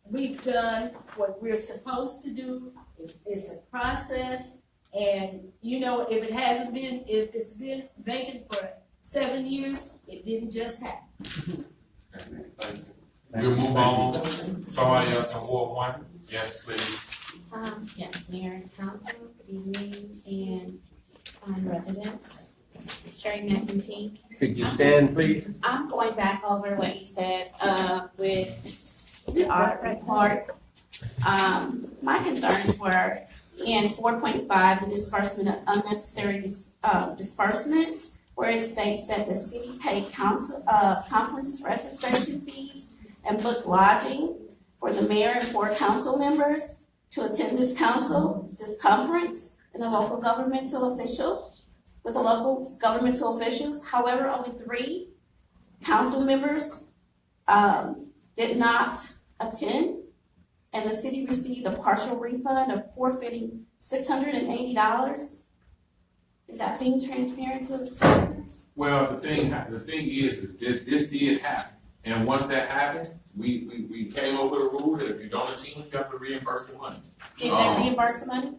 We've done what we're supposed to do. It's a process, and if it's been vacant for 7 years, it didn't just happen. We'll move on. Somebody else in Ward 1? Yes, please. Yes, Mayor and Council, good evening, and residents. Sherry McEntee. Could you stand, please? I'm going back over what you said with the audit report. My concerns were in 4.5, the disbursement of unnecessary disbursements, where it states that the city paid conference registration fees and booked lodging for the mayor and 4 council members to attend this conference and the local governmental officials. However, only 3 council members did not attend, and the city received a partial refund of forfeiting $680. Is that being transparent to the citizens? Well, the thing is this did happen, and once that happened, we came up with a rule that if you don't attend, you have to reimburse the money. Did they reimburse the money?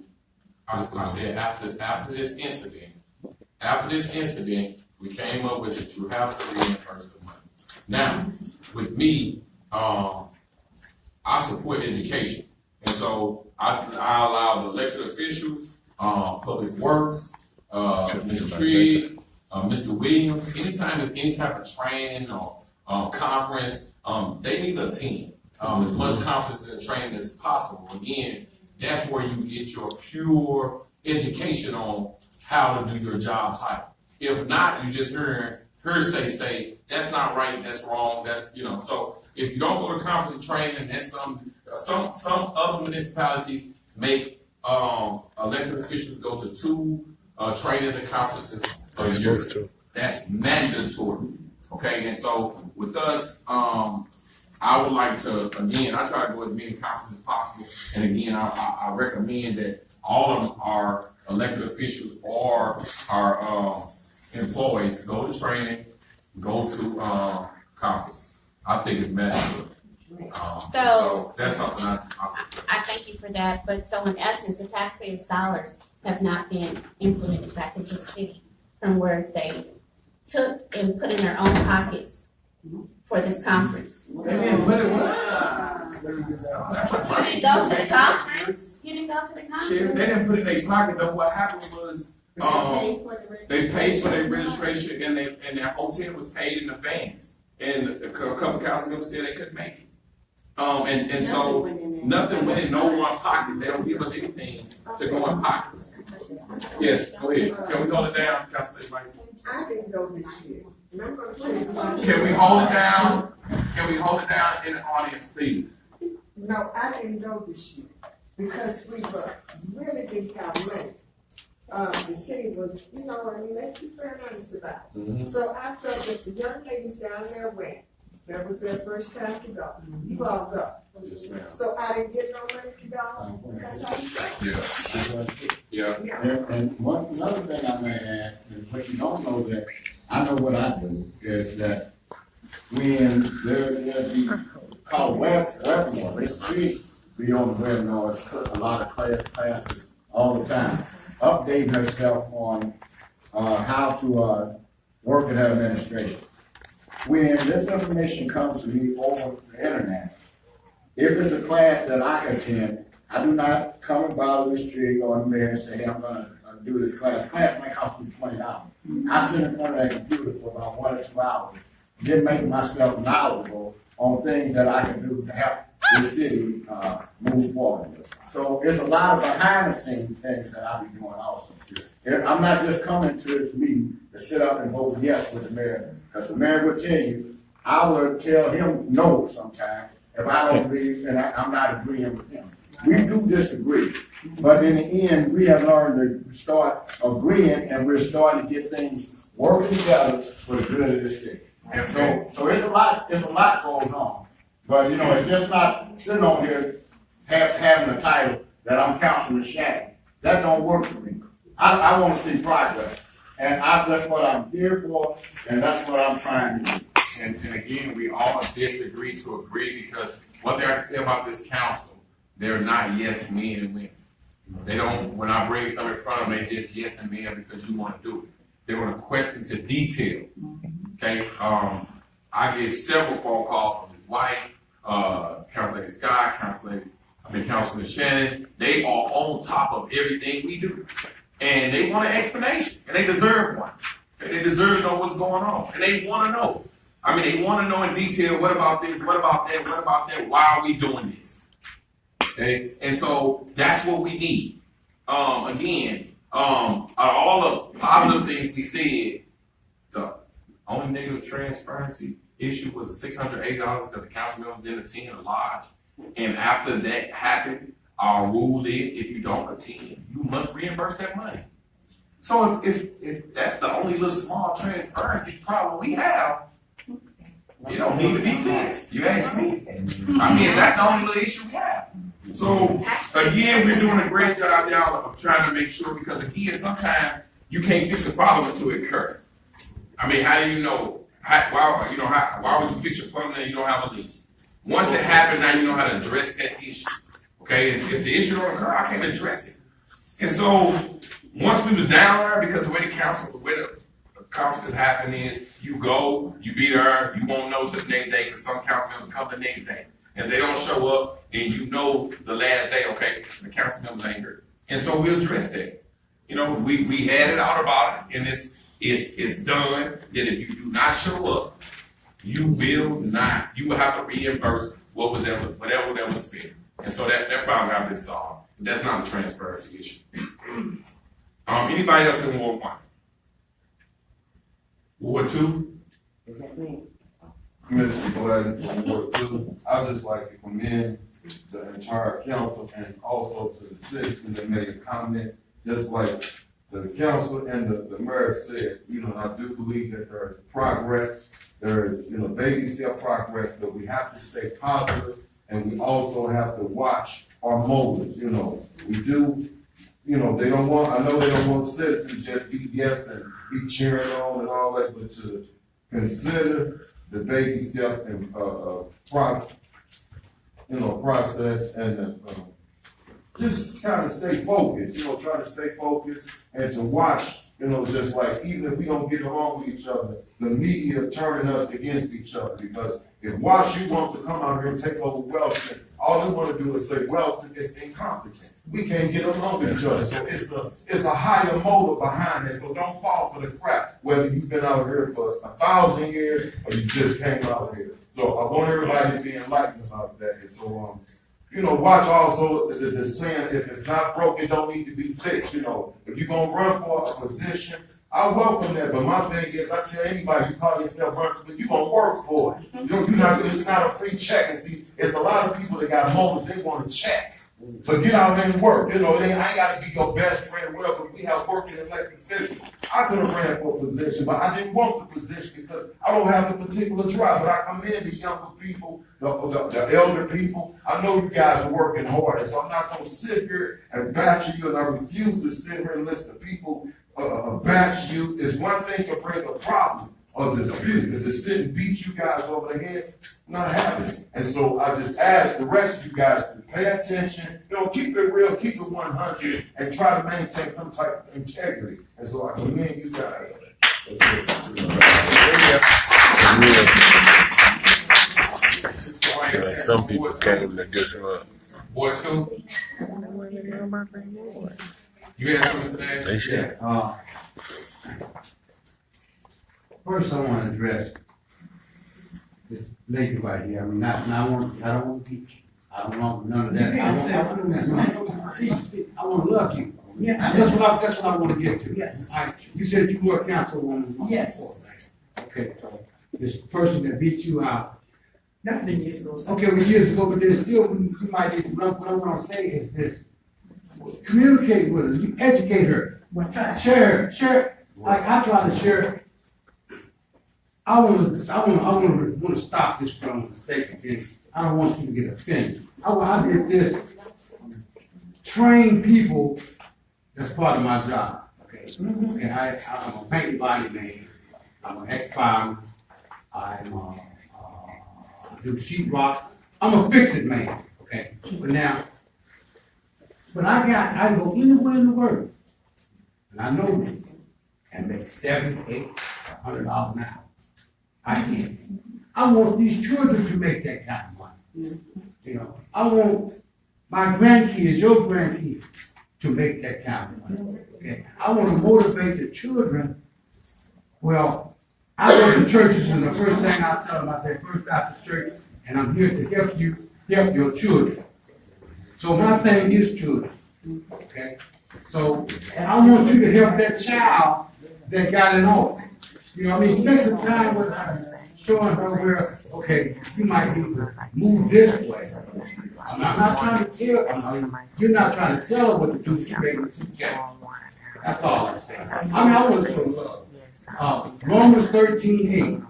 I said after this incident, we came up with it. You have to reimburse the money. Now, with me, I support education, and so I allow the elected officials, public works, Mr. Trigg, Mr. Williams, anytime there's any type of training or conference, they need to attend, as much conferences and training as possible. Again, that's where you get your pure education on how to do your job title. If not, you just hearsay say, that's not right, that's wrong, that's, so if you don't go to conference and training, that's some other municipalities make, elected officials go to 2, trainings and conferences a year. That's mandatory, okay? And so with us, I would like to, again, I try to go to as many conferences as possible. And again, I recommend that all of our elected officials or our employees go to training, go to conferences. I think it's mandatory. So that's something I thank you for that, but so in essence, the taxpayers' dollars have not been implemented back into the city from where they took and put in their own pockets for this conference. They didn't put it You didn't go to the conference? You didn't go to the conference? Shit, they didn't put it in their pocket, though. What happened was, they paid for their registration and their hotel was paid in advance. And a couple council members said they couldn't make it. And so nothing went in no one pocket. They don't give us anything to go in pockets. Yes, go ahead. Can we hold it down? I didn't go this year. And I'm gonna tell you why. Can we hold it down? Can we hold it down in the audience, please? No, I didn't go this year because we really didn't have money. The city was, let's be fair and honest about it. So I felt that the young ladies down there went. That was their first time to go. You all go. Yes, ma'am. So I didn't get no money to go. That's how you go. Yeah. And another thing I may add, is what you don't know that, I know what I do, is that when there'll be called webinars, it's free, be on the webinar, a lot of classes all the time, updating herself on, how to, work in her administration. When this information comes to me over the internet, if it's a class that I attend, I do not come and bother the street or in there and say, hey, I'm gonna do this class. Class might cost me $20. I sit in front of that computer for about 1 or 2 hours, then making myself knowledgeable on things that I can do to help the city move forward. So it's a lot of behind the scenes things that I'll be doing also. I'm not just coming to this meeting to sit up and vote yes with the mayor, because the mayor will tell you, I will tell him no sometimes if I don't believe and I'm not agreeing with him. We do disagree, but in the end, we have learned to start agreeing, and we're starting to get things working together for the good of the city. And so it's a lot going on. But it's just not sitting on here having a title that I'm Councilman Shannon. That don't work for me. I want to see progress, and that's what I'm here for, and that's what I'm trying to do. And again, we all disagree to agree, because one thing I can say about this council, they're not yes men and women. They don't, when I bring something in front of them, they just yes and men because you want to do it. They want to question to detail. Okay, I get several phone calls from his wife, Councilman Scott, Councilman Shannon. They are on top of everything we do, and they want an explanation, and they deserve one. They deserve to know what's going on, and they want to know. I mean, they want to know in detail, what about this, what about that, what about that, why are we doing this? Okay, and so that's what we need. Again, all the positive things we said, the only negative transparency issue was the $680 because the council member didn't attend or lodge. And after that happened, our rule is if you don't attend, you must reimburse that money. So if that's the only little small transparency problem we have, it don't need to be fixed. You ask me. I mean, that's the only little issue we have. So again, we're doing a great job, y'all, of trying to make sure, because again, sometimes you can't fix a problem until it occurs. I mean, how do you know? Why would you fix your problem and you don't have a leak? Once it happens, now you know how to address that issue. Okay, if the issue don't occur, I can't address it. And so once we was down there, because the way the conferences happen is you go, you be there, you won't know till the next day, because some council members come the next day. And they don't show up, and you know the last day, okay, the council members ain't here. And so we'll address that. We had it out about it, and it's done, that if you do not show up, you will not, you will have to reimburse whatever that was spent. And so that problem got been solved. That's not a transparency issue. Anybody else in Ward 1? Ward 2? Is that me? Mr. Gladden, Ward 2, I'd just like to commend the entire council and also to the citizens that made a comment, just like the council and the mayor said, I do believe that there is progress, there is, baby step progress, but we have to stay positive and we also have to watch our motives, we do, they don't want, I know they don't want citizens just be yes and be cheering on and all that, but to consider the baby step and, process and, just kind of stay focused, try to stay focused and to watch, just like even if we don't get along with each other, the media turning us against each other. Because if WashU wants to come out here and take over Wellston, all they want to do is say Wellston is incompetent. We can't get along with each other. So it's a higher motive behind it. So don't fall for the crap, whether you've been out here for 1,000 years or you just came out here. So I want everybody to be enlightened about that. And so, watch also the saying, if it's not broke, it don't need to be fixed. If you're going to run for a position, I welcome that. But my thing is, I tell anybody, you call yourself running, but you're going to work for it. It's not a free check. And see, it's a lot of people that got motives, they want to check. But get out there and work. I ain't got to be your best friend, whatever. We have working elected officials. I could have ran for a position, but I didn't want the position because I don't have the particular drive. But I commend the younger people, the elder people. I know you guys are working hard, and so I'm not going to sit here and bash you, and I refuse to sit here and listen to people bash you. It's one thing to bring a problem or dispute, but to sit and beat you guys over the head, not happening. And so I just ask the rest of you guys to pay attention, keep it real, keep it 100, and try to maintain some type of integrity. And so I commend you guys. Some people came to disrupt. Ward 2? You had something to say? They should. First, I want to address this lady right here. I mean, I don't want to teach. I don't want none of that. I want to love you. Yeah. That's what I want to get to. Yes. You said you were a councilwoman. Yes. Before, right? Okay, so this person that beat you out. That's been years ago. Okay, well, years ago, but there's still, you might need to know what I'm saying is this. Communicate with her, you educate her. What time? Share. Like I try to share. I want to stop this from the sake of this. I don't want you to get offended. I did this. Train people. That's part of my job. Okay. Okay. I'm a paint body man. I'm an ex-fireman. I do sheetrock. I'm a fix-it man. Okay. But I go anywhere in the world, and I know them, and make $70, $80, $100 an hour. I can't. I want these children to make that kind of money. I want my grandkids, your grandkids, to make that kind of money. Okay? I want to motivate the children. Well, I go to churches, and the first thing I tell them, I say, First Baptist Church, and I'm here to help your children. So my thing is children. Okay? So, and I want you to help that child that got it on. I mean, spend some time with her, showing her where, okay, you might need to move this way. I'm not trying to tell, you're not trying to tell her what to do, you make her suggest. That's all I'm saying. I want to show love. Romans 13:8.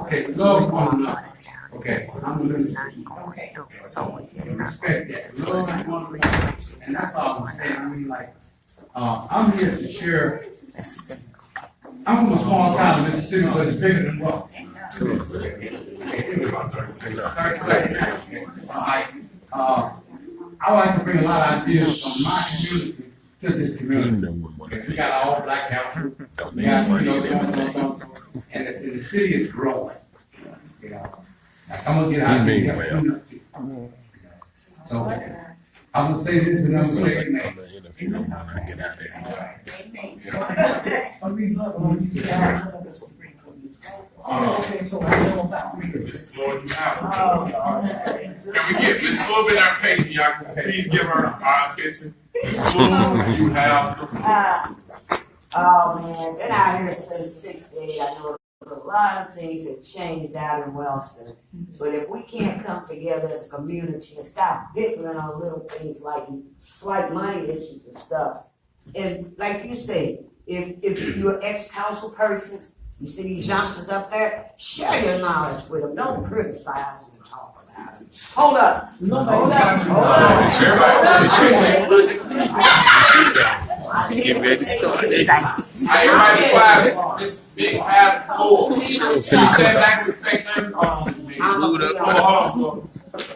Okay, love one another. Okay, I'm going to respect that. Love one another. And that's all I'm saying. I mean, I'm here to share. I'm from a small town in Mississippi, but it's bigger than well. I like to bring a lot of ideas from my community to this community. We got all black council. We got, and the city is growing. I'm gonna get out here. So I'm gonna say this and I'm gonna say amen. Get out there. I mean, look, when you say, Oh, okay, so I know about it. Mr. Lord, you have. Oh, Can we get Ms. Fuller been our patient, y'all can please give her our attention. Ms. Fuller, you have. Oh man, been out here since '68. I know a lot of things have changed out in Wellston. But if we can't come together as a community and stop dipping on little things like slight money issues and stuff, and like you say, if you're an ex-council person, you see these youngsters up there, share your knowledge with them. Don't criticize them and talk about it. Hold up. Get ready to start. Everybody quiet. This big half floor. She sat back and respect everybody.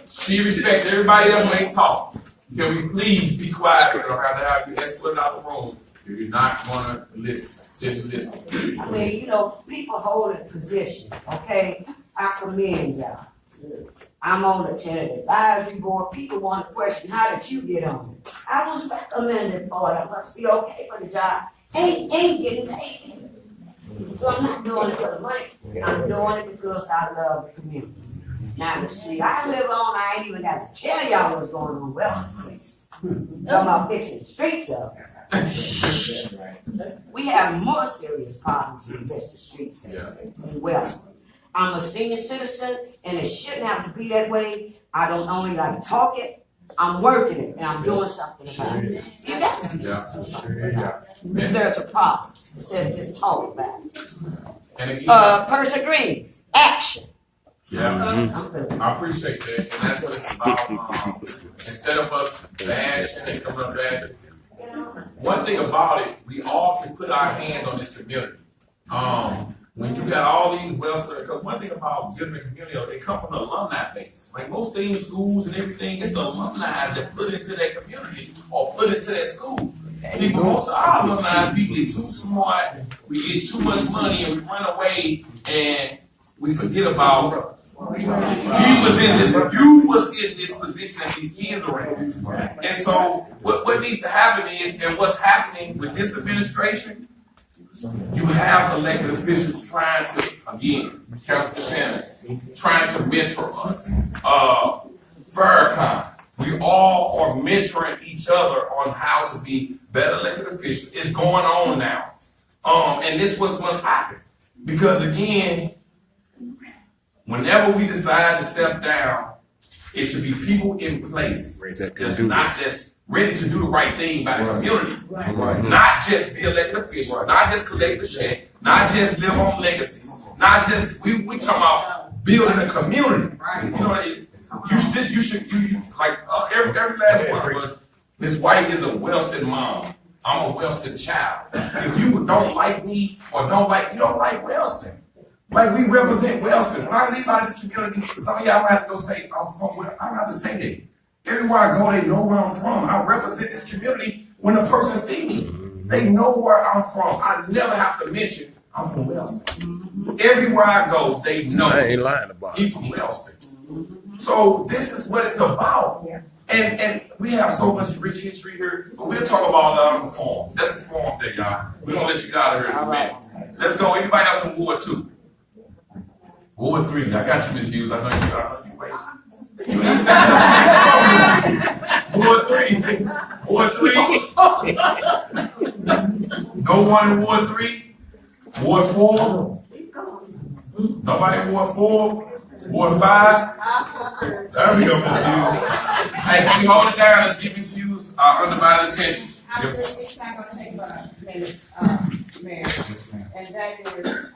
She respect everybody else when they talk. Can we please be quiet? We're gonna have to have you escorted out of the room if you're not gonna listen. Sit and listen. I mean, you know, people holding positions, okay? I commend y'all. I'm on the tenant advisory board. People want to question, how did you get on it? I was recommended for it. I must be okay for the job. Ain't getting paid. So I'm not doing it for the money. I'm doing it because I love the community. Now, the street I live on, I ain't even got to tell y'all what's going on Wellston Place. Talking about fixing streets up. We have more serious problems than just the streets in Wellston. I'm a senior citizen, and it shouldn't have to be that way. I don't only like talk it, I'm working it, and I'm doing something about it. You got to do something about it. If there's a problem, instead of just talking about it. And again, Persevering, action. yeah, I appreciate that, and that's what it's about. Instead of us bashing and coming up bashing, one thing about it, we all can put our hands on this community. When you got all these Wellston, one thing about Gentleman community, they come from the alumni base. Like most things, schools and everything, it's the alumni that put into that community or put into that school. See, but most of our alumni, we get too smart, we get too much money, and we run away, and we forget about you was in this position that these kids are in. And so what needs to happen is, and what's happening with this administration, you have elected officials trying to, again, Councilman Shannon, trying to mentor us. Farrakhan, we all are mentoring each other on how to be better elected officials. It's going on now. And this was what's happening. Because again, whenever we decide to step down, it should be people in place that's not just ready to do the right thing by the community. Not just be elected official, not just collect the check, not just live on legacies, not just, we talking about building a community. You know, you should like every last one of us, Miss White is a Wellston mom. I'm a Wellston child. If you don't like me or you don't like Wellston. Like we represent Wellston. When I leave out of this community, some of y'all might have to go say, I'm from where, I don't have to say that. Everywhere I go, they know where I'm from. I represent this community. When a person see me, they know where I'm from. I never have to mention I'm from Wellston. Everywhere I go, they know. I ain't lying about it. He's from Wellston. So this is what it's about. And we have so much rich history here, but we'll talk about that on the forum. That's the forum day, y'all. We're gonna let you get out of here in a minute. Let's go. Anybody else in Ward 2? Ward 3. I got you, Ms. Hughes. I know you wait. You understand? Ward 3. Ward 3. No one in Ward 3. Ward 4. Nobody in Ward 4. Ward 5. There we go, Ms. Hughes. Hey, can we hold it down? Let's give Ms. Hughes our undivided attention. It's not gonna take but a minute, Mayor, and that is,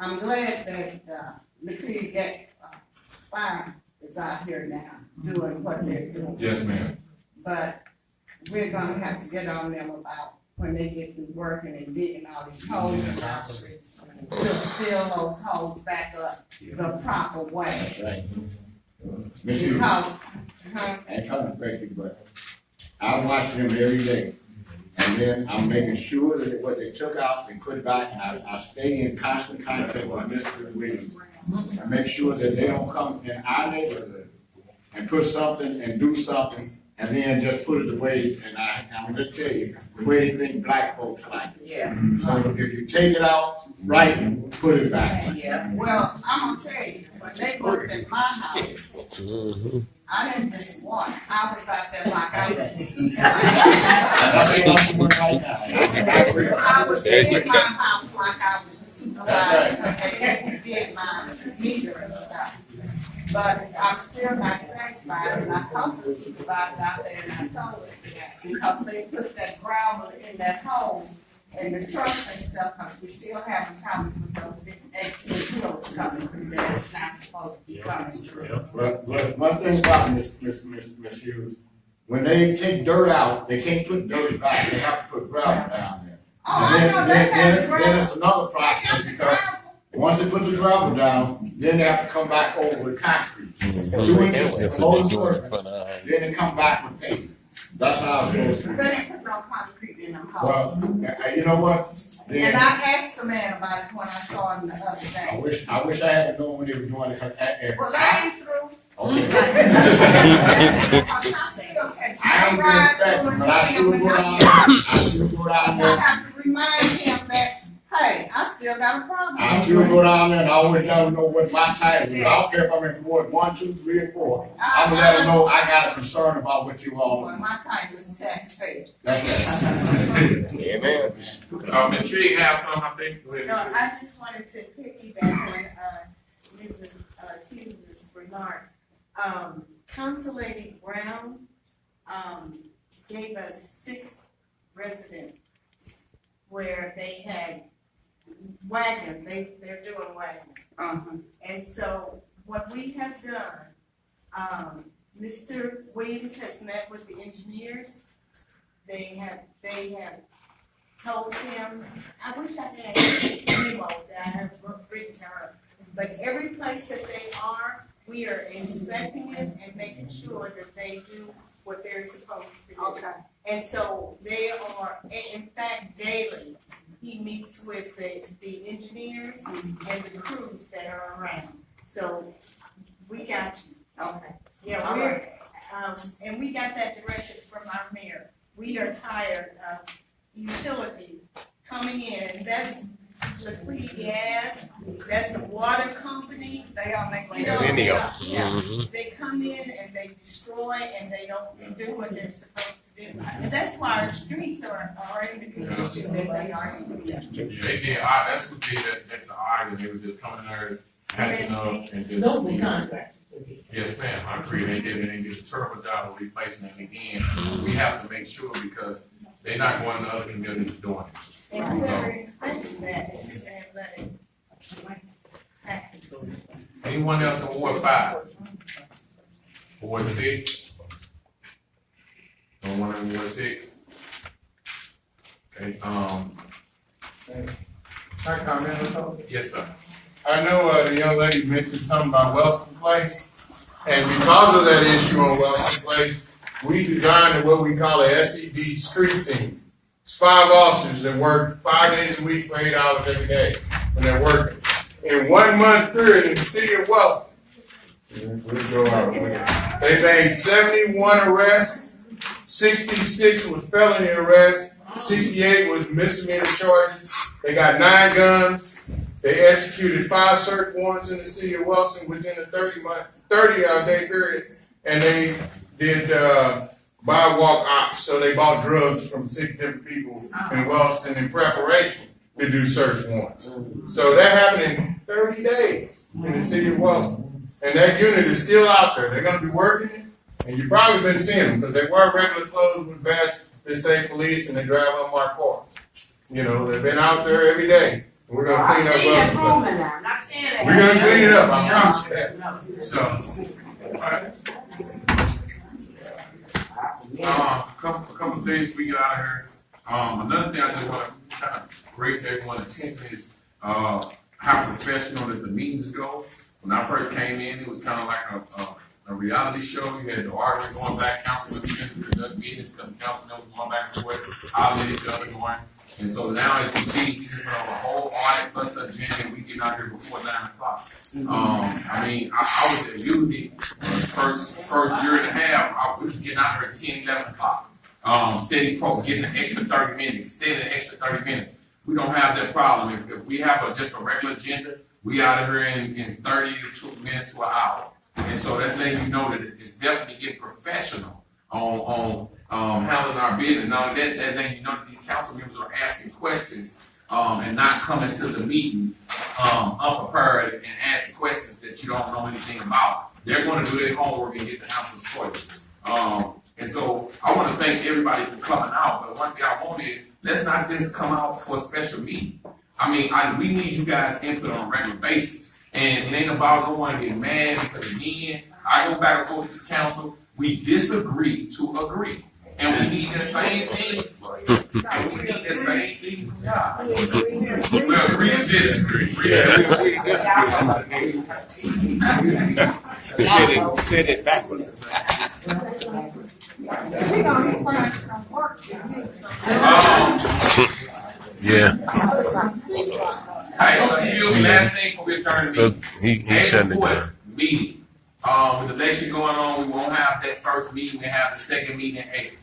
I'm glad that, McLeod get, Fire is out here now, doing what they're doing. Yes, ma'am. But we're gonna have to get on them about when they get to working and digging all these holes in our streets, to fill those holes back up the proper way. Right. Miss Hughes, Because, I ain't trying to break you, but I watch them every day. And then I'm making sure that what they took out, they put it back, and I stay in constant contact with Mr. Williams. I make sure that they don't come in our neighborhood and put something and do something and then just put it the way, and I'm gonna tell you, the way they think black folks like it. Yeah, So if you take it out, right, put it back. yeah. Well, I'm gonna tell you, when they worked at my house, I didn't miss one. I was out there like I was in my house like I was the supervisor, and did my meter and stuff. But I'm still not satisfied, and I talked to the supervisor out there, and I told him, because they put that gravel in that hole, and the trucks and stuff, because we still having problems with those big 18 wheels coming, and that it's not supposed to be coming through. But one thing about Miss Hughes, when they take dirt out, they can't put dirt back, they have to put gravel down there. Oh, I know they have Then it's another process, because once they put the gravel down, then they have to come back over with concrete. 2 inches below the surface, then they come back with pavement. That's how it's supposed to be. They didn't put no concrete in them holes. Well, you know what? And I asked the man about it when I saw him the other day. I wish I had known when they were doing it. Well, I ain't through. Okay. I ain't been inspecting, but I still go down there. I have to remind him that, hey, I still got a problem. I still go down there and I always let them know what my title is. I don't care if I'm in Ward 1, 2, 3, or 4. I'm gonna let them know I got a concern about what you all Well, do. my title is taxpayer. That's right. Amen. Ms. Tree have something, I think. Go ahead. No, I just wanted to piggyback on, Mrs. Hughes' remarks. Council Lady Brown, gave us 6 residents where they had wagons, they're doing wagons. And so what we have done, Mr. Williams has met with the engineers. They have told him, I wish I had a memo that I have written to her, but every place that they are, we are inspecting it and making sure that they do what they're supposed to do. Okay. And so they are, in fact, daily, he meets with the engineers and the crews that are around. So we got you. Okay. Yeah, All we're, and we got that direction from our mayor. We are tired of utilities coming in. That's Liquid Gas, that's the water company. They all make like Yeah, they come in and they destroy and they don't do what they're supposed to do. And that's why our streets are in the condition that they are in. Yeah, they did, that's what did that's odd, and they were just coming there, patching up and just. Those we contractors. Yes, ma'am, I agree, they did a terrible job of replacing it again. We have to make sure because they're not going to other communities doing it. And whoever expected that and let it happen. Anyone else in Ward 5? Ward 6? No one in Ward 6? Okay, Can I comment on something? yes, sir. I know the young lady mentioned something about Wellston Place, and because of that issue on Wellston Place, we designed what we call a SED street team. It's 5 officers that work 5 days a week for 8 hours every day when they're working. In 1 month period in the city of Wellston, they made 71 arrests, 66 was felony arrests, 68 was misdemeanor charges. They got 9 guns. They executed 5 search warrants in the city of Wellston within a 30-day period, and they did buy walk ops. So they bought drugs from 6 different people in Wellston in preparation to do search warrants. So that happened in 30 days in the city of Wellston, and that unit is still out there. They're going to be working it, and you've probably been seeing them because they wear regular clothes with badge that say police, and they drive unmarked cars. You know, they've been out there every day. We're gonna clean up. I'm seeing that moment now, I'm not seeing that. We're gonna clean it up, I promise you that. So, couple things we get out of here. Another thing I just want to kind of raise everyone's attention is how professional that the meetings go. When I first came in, it was kind of like a reality show. You had the argument going back, council meetings, council members going back and forth, hollering at each other, going. And so now, as you see, we just went over a whole audit plus the agenda, and we get out here before 9 o'clock. I mean, I was at usually first year and a half, we was getting out here at 10, 11 o'clock. Steady getting an extra 30 minutes, steady an extra 30 minutes. We don't have that problem. If we have just a regular agenda, we out of here in 30 to 2 minutes to an hour. And so that's letting you know that it's definitely getting professional on handling our business. Now that letting you know that these council members are asking questions and not coming to the meeting unprepared and asking questions that you don't know anything about. They're going to do their homework and get the answers for you. And so I want to thank everybody for coming out. But one thing I want is, let's not just come out for a special meeting. I mean, we need you guys' input on a regular basis. And it ain't about no one getting mad because, again, I go back and forth with this council. We disagree to agree. And we need the same thing. And we need the same thing from y'all. We agree to disagree. Said it backwards. We gonna find some work. Yeah. Hey, excuse me, last thing before we adjourn the meeting. He shutting it down. Meeting. With the election going on, we won't have that first meeting. We have the second meeting in April.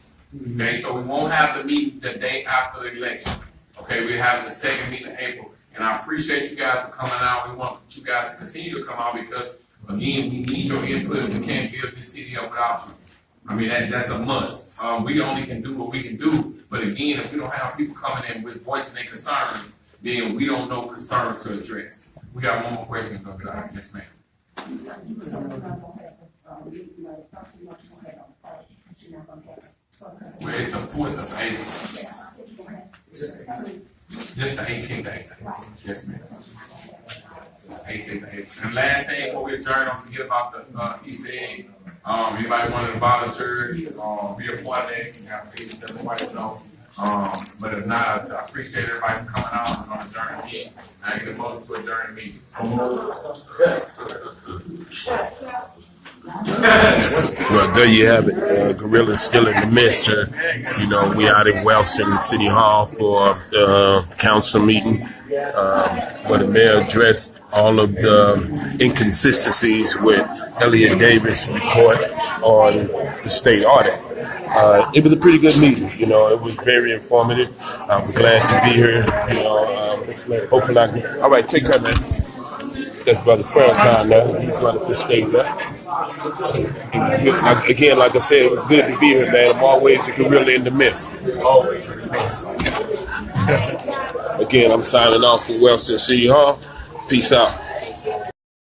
Okay, so we won't have the meeting the day after the election. Okay, we're having the second meeting in April. And I appreciate you guys for coming out. We want you guys to continue to come out because, again, we need your input. We can't build this city up without you. I mean, that's a must. We only can do what we can do. But again, if we don't have people coming in with voicing their concerns, then we don't know concerns to address. We got one more question. Yes, ma'am. Well, it's the 4th of April. Just the 18th of April. Yes, ma'am. 18th of April. And last thing before we adjourn, don't forget about the Easter egg. Anybody want to volunteer, be a part of that, you have pages that nobody know. But if not, I appreciate everybody for coming out and on adjourn the meeting. I get a motion to adjourn the meeting. Well, there you have it. Guerrilla's still in the midst. You know, we out in Wellston City Hall for the council meeting where the mayor addressed all of the inconsistencies with Elliott Davis' report on the state audit. It was a pretty good meeting. You know, it was very informative. I'm glad to be here. You know, hopefully I can. All right, take care, man. That's Brother Farrakhan now. He's running for state now. Again, like I said, it was good to be here, man. I'm always the gorilla in the midst. Always in the midst. Again, I'm signing off from Wellston City Hall. Peace out.